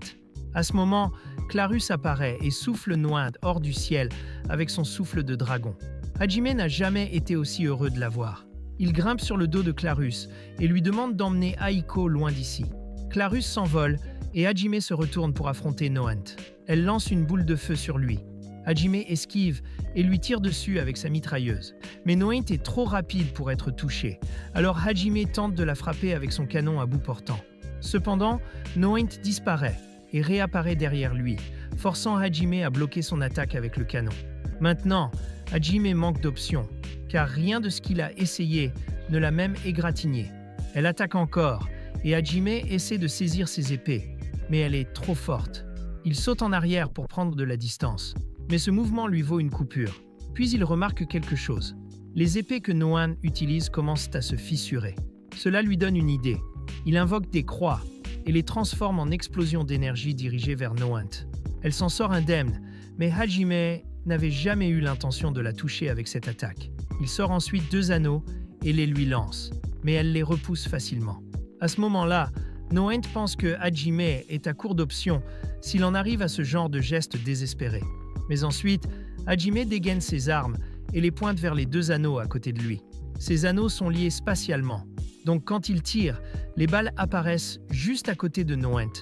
Speaker 1: À ce moment, Clarus apparaît et souffle Noant hors du ciel avec son souffle de dragon. Hajime n'a jamais été aussi heureux de la voir. Il grimpe sur le dos de Clarus et lui demande d'emmener Aiko loin d'ici. Clarus s'envole et Hajime se retourne pour affronter Noant. Elle lance une boule de feu sur lui. Hajime esquive et lui tire dessus avec sa mitrailleuse. Mais Noant est trop rapide pour être touché, alors Hajime tente de la frapper avec son canon à bout portant. Cependant, Noant disparaît et réapparaît derrière lui, forçant Hajime à bloquer son attaque avec le canon. Maintenant, Hajime manque d'options, car rien de ce qu'il a essayé ne l'a même égratigné. Elle attaque encore, et Hajime essaie de saisir ses épées, mais elle est trop forte. Il saute en arrière pour prendre de la distance, mais ce mouvement lui vaut une coupure. Puis il remarque quelque chose. Les épées que Noan utilise commencent à se fissurer. Cela lui donne une idée. Il invoque des croix et les transforme en explosions d'énergie dirigées vers Noant. Elle s'en sort indemne, mais Hajime n'avait jamais eu l'intention de la toucher avec cette attaque. Il sort ensuite 2 anneaux et les lui lance, mais elle les repousse facilement. À ce moment-là, Noant pense que Hajime est à court d'options s'il en arrive à ce genre de geste désespéré. Mais ensuite, Hajime dégaine ses armes et les pointe vers les 2 anneaux à côté de lui. Ces anneaux sont liés spatialement, donc quand il tire, les balles apparaissent juste à côté de Noant,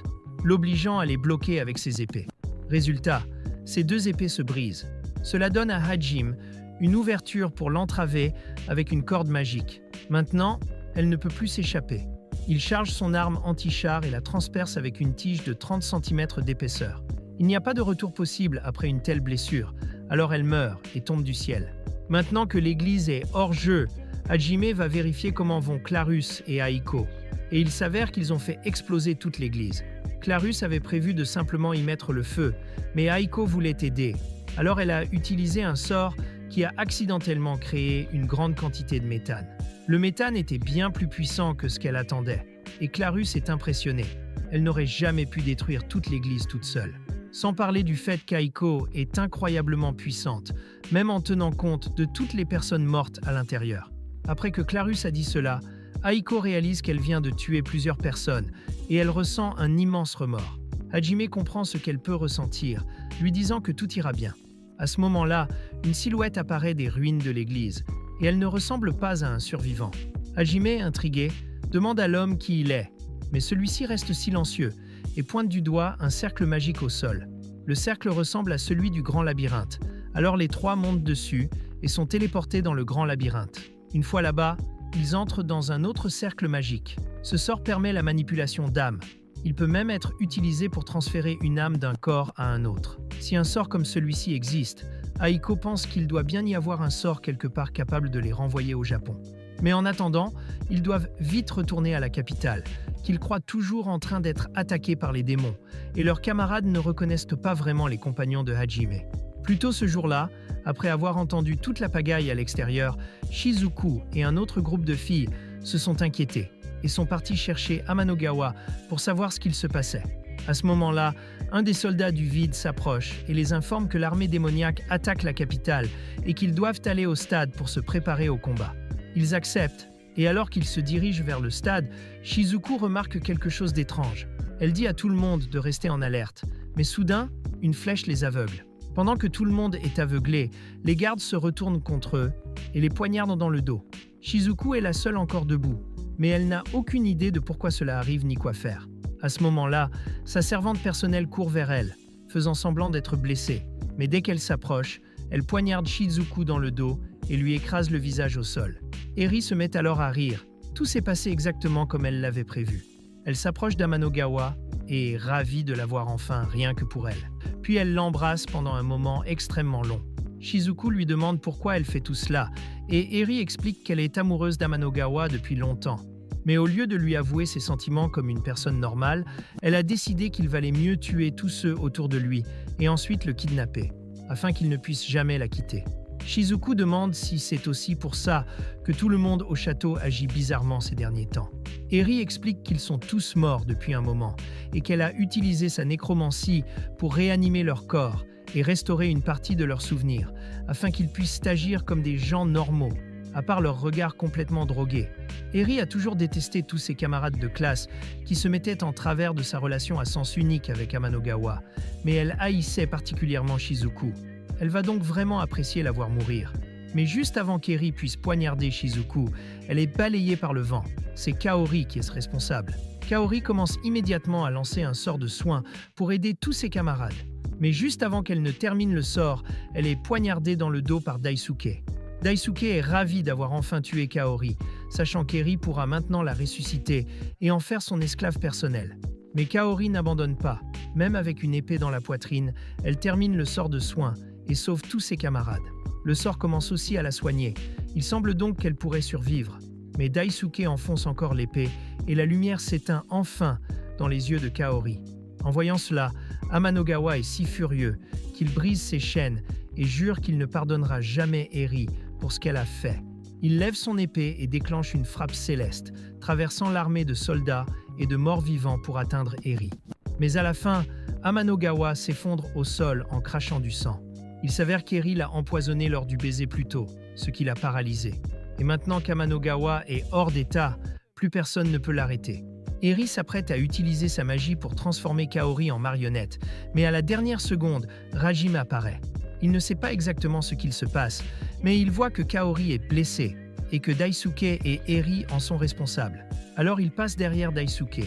Speaker 1: l'obligeant à les bloquer avec ses épées. Résultat, ces 2 épées se brisent. Cela donne à Hajime une ouverture pour l'entraver avec une corde magique. Maintenant, elle ne peut plus s'échapper. Il charge son arme anti-char et la transperce avec une tige de 30 cm d'épaisseur. Il n'y a pas de retour possible après une telle blessure, alors elle meurt et tombe du ciel. Maintenant que l'église est hors jeu, Hajime va vérifier comment vont Clarus et Aiko, et il s'avère qu'ils ont fait exploser toute l'église. Clarus avait prévu de simplement y mettre le feu, mais Aiko voulait aider. Alors elle a utilisé un sort qui a accidentellement créé une grande quantité de méthane. Le méthane était bien plus puissant que ce qu'elle attendait, et Clarus est impressionnée. Elle n'aurait jamais pu détruire toute l'église toute seule. Sans parler du fait qu'Aiko est incroyablement puissante, même en tenant compte de toutes les personnes mortes à l'intérieur. Après que Clarus a dit cela, Aiko réalise qu'elle vient de tuer plusieurs personnes, et elle ressent un immense remords. Hajime comprend ce qu'elle peut ressentir, lui disant que tout ira bien. À ce moment-là, une silhouette apparaît des ruines de l'église, et elle ne ressemble pas à un survivant. Hajime, intrigué, demande à l'homme qui il est, mais celui-ci reste silencieux et pointe du doigt un cercle magique au sol. Le cercle ressemble à celui du grand labyrinthe, alors les 3 montent dessus et sont téléportés dans le grand labyrinthe. Une fois là-bas, ils entrent dans un autre cercle magique. Ce sort permet la manipulation d'âmes. Il peut même être utilisé pour transférer une âme d'un corps à un autre. Si un sort comme celui-ci existe, Aiko pense qu'il doit bien y avoir un sort quelque part capable de les renvoyer au Japon. Mais en attendant, ils doivent vite retourner à la capitale, qu'ils croient toujours en train d'être attaqués par les démons, et leurs camarades ne reconnaissent pas vraiment les compagnons de Hajime. Plus tôt ce jour-là, après avoir entendu toute la pagaille à l'extérieur, Shizuku et un autre groupe de filles se sont inquiétés et sont partis chercher Amanogawa pour savoir ce qu'il se passait. À ce moment-là, un des soldats du vide s'approche et les informe que l'armée démoniaque attaque la capitale et qu'ils doivent aller au stade pour se préparer au combat. Ils acceptent, et alors qu'ils se dirigent vers le stade, Shizuku remarque quelque chose d'étrange. Elle dit à tout le monde de rester en alerte, mais soudain, une flèche les aveugle. Pendant que tout le monde est aveuglé, les gardes se retournent contre eux et les poignardent dans le dos. Shizuku est la seule encore debout, mais elle n'a aucune idée de pourquoi cela arrive ni quoi faire. À ce moment-là, sa servante personnelle court vers elle, faisant semblant d'être blessée, mais dès qu'elle s'approche, elle poignarde Shizuku dans le dos et lui écrase le visage au sol. Eri se met alors à rire. Tout s'est passé exactement comme elle l'avait prévu. Elle s'approche d'Amanogawa et est ravie de la voir enfin, rien que pour elle. Puis elle l'embrasse pendant un moment extrêmement long. Shizuku lui demande pourquoi elle fait tout cela, et Eri explique qu'elle est amoureuse d'Amanogawa depuis longtemps. Mais au lieu de lui avouer ses sentiments comme une personne normale, elle a décidé qu'il valait mieux tuer tous ceux autour de lui et ensuite le kidnapper, afin qu'il ne puisse jamais la quitter. Shizuku demande si c'est aussi pour ça que tout le monde au château agit bizarrement ces derniers temps. Eri explique qu'ils sont tous morts depuis un moment et qu'elle a utilisé sa nécromancie pour réanimer leur corps et restaurer une partie de leurs souvenirs, afin qu'ils puissent agir comme des gens normaux, à part leur regard complètement drogué. Eri a toujours détesté tous ses camarades de classe qui se mettaient en travers de sa relation à sens unique avec Amanogawa, mais elle haïssait particulièrement Shizuku. Elle va donc vraiment apprécier la voir mourir. Mais juste avant qu'Eri puisse poignarder Shizuku, elle est balayée par le vent. C'est Kaori qui est responsable. Kaori commence immédiatement à lancer un sort de soin pour aider tous ses camarades. Mais juste avant qu'elle ne termine le sort, elle est poignardée dans le dos par Daisuke. Daisuke est ravi d'avoir enfin tué Kaori, sachant qu'Eri pourra maintenant la ressusciter et en faire son esclave personnel. Mais Kaori n'abandonne pas. Même avec une épée dans la poitrine, elle termine le sort de soin et sauve tous ses camarades. Le sort commence aussi à la soigner. Il semble donc qu'elle pourrait survivre. Mais Daisuke enfonce encore l'épée et la lumière s'éteint enfin dans les yeux de Kaori. En voyant cela, Amanogawa est si furieux qu'il brise ses chaînes et jure qu'il ne pardonnera jamais Eri pour ce qu'elle a fait. Il lève son épée et déclenche une frappe céleste, traversant l'armée de soldats et de morts-vivants pour atteindre Eri. Mais à la fin, Amanogawa s'effondre au sol en crachant du sang. Il s'avère qu'Eri l'a empoisonné lors du baiser plus tôt, ce qui l'a paralysé. Et maintenant qu'Amanogawa est hors d'état, plus personne ne peut l'arrêter. Eri s'apprête à utiliser sa magie pour transformer Kaori en marionnette, mais à la dernière seconde, Rajime apparaît. Il ne sait pas exactement ce qu'il se passe, mais il voit que Kaori est blessée et que Daisuke et Eri en sont responsables. Alors il passe derrière Daisuke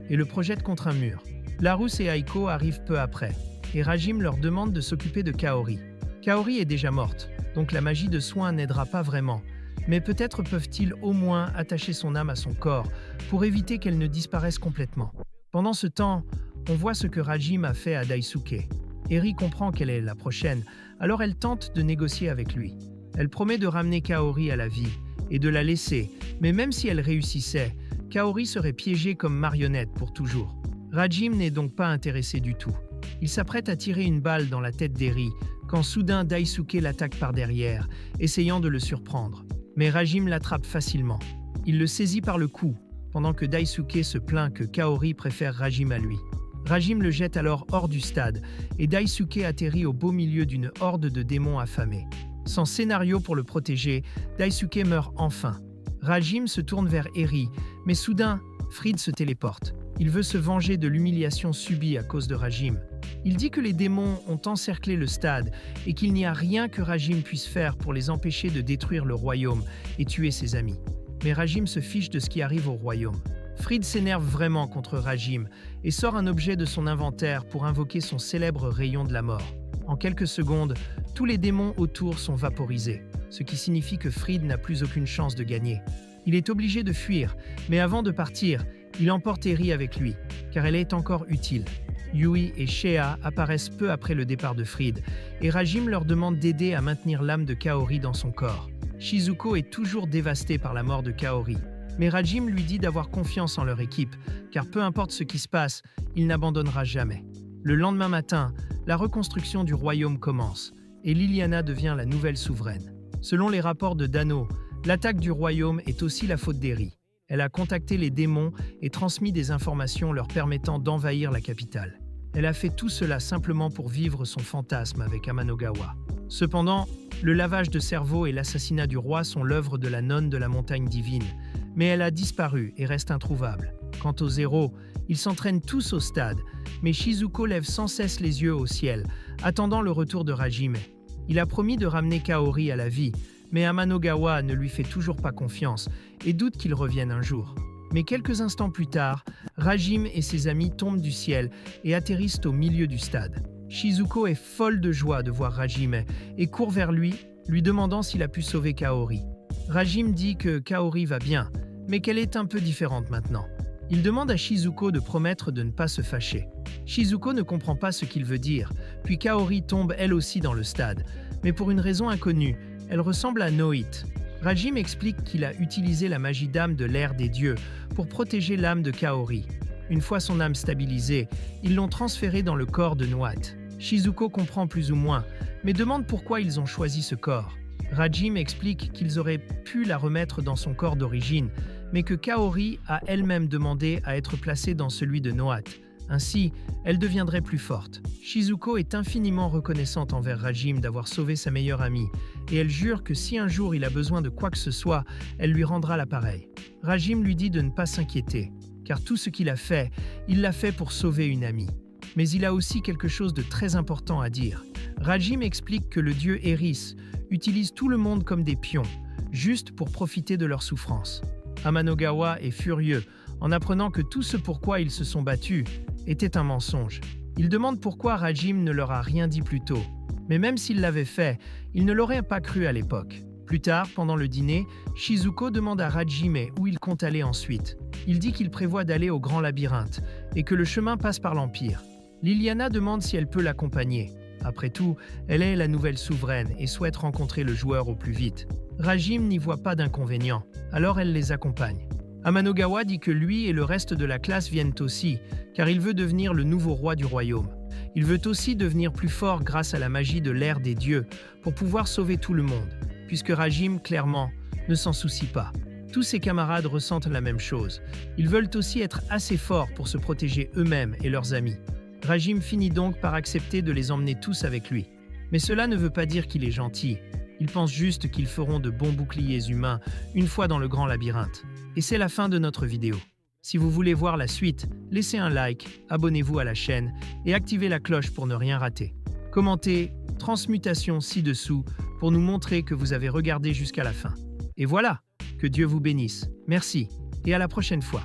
Speaker 1: et le projette contre un mur. Larousse et Aiko arrivent peu après, et Rajime leur demande de s'occuper de Kaori. Kaori est déjà morte, donc la magie de soin n'aidera pas vraiment, mais peut-être peuvent-ils au moins attacher son âme à son corps pour éviter qu'elle ne disparaisse complètement. Pendant ce temps, on voit ce que Rajime a fait à Daisuke. Eri comprend qu'elle est la prochaine, alors elle tente de négocier avec lui. Elle promet de ramener Kaori à la vie et de la laisser, mais même si elle réussissait, Kaori serait piégée comme marionnette pour toujours. Rajime n'est donc pas intéressé du tout. Il s'apprête à tirer une balle dans la tête d'Eri quand soudain Daisuke l'attaque par derrière, essayant de le surprendre. Mais Rajime l'attrape facilement. Il le saisit par le cou, pendant que Daisuke se plaint que Kaori préfère Rajime à lui. Rajime le jette alors hors du stade, et Daisuke atterrit au beau milieu d'une horde de démons affamés. Sans scénario pour le protéger, Daisuke meurt enfin. Rajime se tourne vers Eri, mais soudain, Fried se téléporte. Il veut se venger de l'humiliation subie à cause de Rajime. Il dit que les démons ont encerclé le stade et qu'il n'y a rien que Rajime puisse faire pour les empêcher de détruire le royaume et tuer ses amis. Mais Rajime se fiche de ce qui arrive au royaume. Fried s'énerve vraiment contre Rajime et sort un objet de son inventaire pour invoquer son célèbre rayon de la mort. En quelques secondes, tous les démons autour sont vaporisés, ce qui signifie que Fried n'a plus aucune chance de gagner. Il est obligé de fuir, mais avant de partir, il emporte Eri avec lui, car elle est encore utile. Yui et Shea apparaissent peu après le départ de Fried, et Rajime leur demande d'aider à maintenir l'âme de Kaori dans son corps. Shizuko est toujours dévasté par la mort de Kaori, mais Rajime lui dit d'avoir confiance en leur équipe, car peu importe ce qui se passe, il n'abandonnera jamais. Le lendemain matin, la reconstruction du royaume commence, et Liliana devient la nouvelle souveraine. Selon les rapports de Dano, l'attaque du royaume est aussi la faute d'Eri. Elle a contacté les démons et transmis des informations leur permettant d'envahir la capitale. Elle a fait tout cela simplement pour vivre son fantasme avec Amanogawa. Cependant, le lavage de cerveau et l'assassinat du roi sont l'œuvre de la nonne de la montagne divine, mais elle a disparu et reste introuvable. Quant aux héros, ils s'entraînent tous au stade, mais Shizuko lève sans cesse les yeux au ciel, attendant le retour de Rajime. Il a promis de ramener Kaori à la vie, mais Amanogawa ne lui fait toujours pas confiance et doute qu'il revienne un jour. Mais quelques instants plus tard, Rajime et ses amis tombent du ciel et atterrissent au milieu du stade. Shizuko est folle de joie de voir Rajime et court vers lui, lui demandant s'il a pu sauver Kaori. Rajime dit que Kaori va bien, mais qu'elle est un peu différente maintenant. Il demande à Shizuko de promettre de ne pas se fâcher. Shizuko ne comprend pas ce qu'il veut dire, puis Kaori tombe elle aussi dans le stade, mais pour une raison inconnue, elle ressemble à Noit. Rajim explique qu'il a utilisé la magie d'âme de l'ère des dieux pour protéger l'âme de Kaori. Une fois son âme stabilisée, ils l'ont transférée dans le corps de Noat. Shizuko comprend plus ou moins, mais demande pourquoi ils ont choisi ce corps. Rajim explique qu'ils auraient pu la remettre dans son corps d'origine, mais que Kaori a elle-même demandé à être placée dans celui de Noat. Ainsi, elle deviendrait plus forte. Shizuko est infiniment reconnaissante envers Rajim d'avoir sauvé sa meilleure amie, et elle jure que si un jour il a besoin de quoi que ce soit, elle lui rendra l'appareil. Rajim lui dit de ne pas s'inquiéter, car tout ce qu'il a fait, il l'a fait pour sauver une amie. Mais il a aussi quelque chose de très important à dire. Rajim explique que le dieu Eris utilise tout le monde comme des pions, juste pour profiter de leur souffrance. Amanogawa est furieux en apprenant que tout ce pourquoi ils se sont battus était un mensonge. Il demande pourquoi Rajim ne leur a rien dit plus tôt. Mais même s'il l'avait fait, il ne l'aurait pas cru à l'époque. Plus tard, pendant le dîner, Shizuko demande à Rajime où il compte aller ensuite. Il dit qu'il prévoit d'aller au Grand Labyrinthe et que le chemin passe par l'Empire. Liliana demande si elle peut l'accompagner. Après tout, elle est la nouvelle souveraine et souhaite rencontrer le joueur au plus vite. Rajim n'y voit pas d'inconvénient, alors elle les accompagne. Amanogawa dit que lui et le reste de la classe viennent aussi, car il veut devenir le nouveau roi du royaume. Il veut aussi devenir plus fort grâce à la magie de l'ère des dieux pour pouvoir sauver tout le monde, puisque Rajim, clairement, ne s'en soucie pas. Tous ses camarades ressentent la même chose. Ils veulent aussi être assez forts pour se protéger eux-mêmes et leurs amis. Rajim finit donc par accepter de les emmener tous avec lui. Mais cela ne veut pas dire qu'il est gentil. Il pense juste qu'ils feront de bons boucliers humains une fois dans le Grand Labyrinthe. Et c'est la fin de notre vidéo. Si vous voulez voir la suite, laissez un like, abonnez-vous à la chaîne et activez la cloche pour ne rien rater. Commentez « Transmutation » ci-dessous pour nous montrer que vous avez regardé jusqu'à la fin. Et voilà, que Dieu vous bénisse. Merci et à la prochaine fois.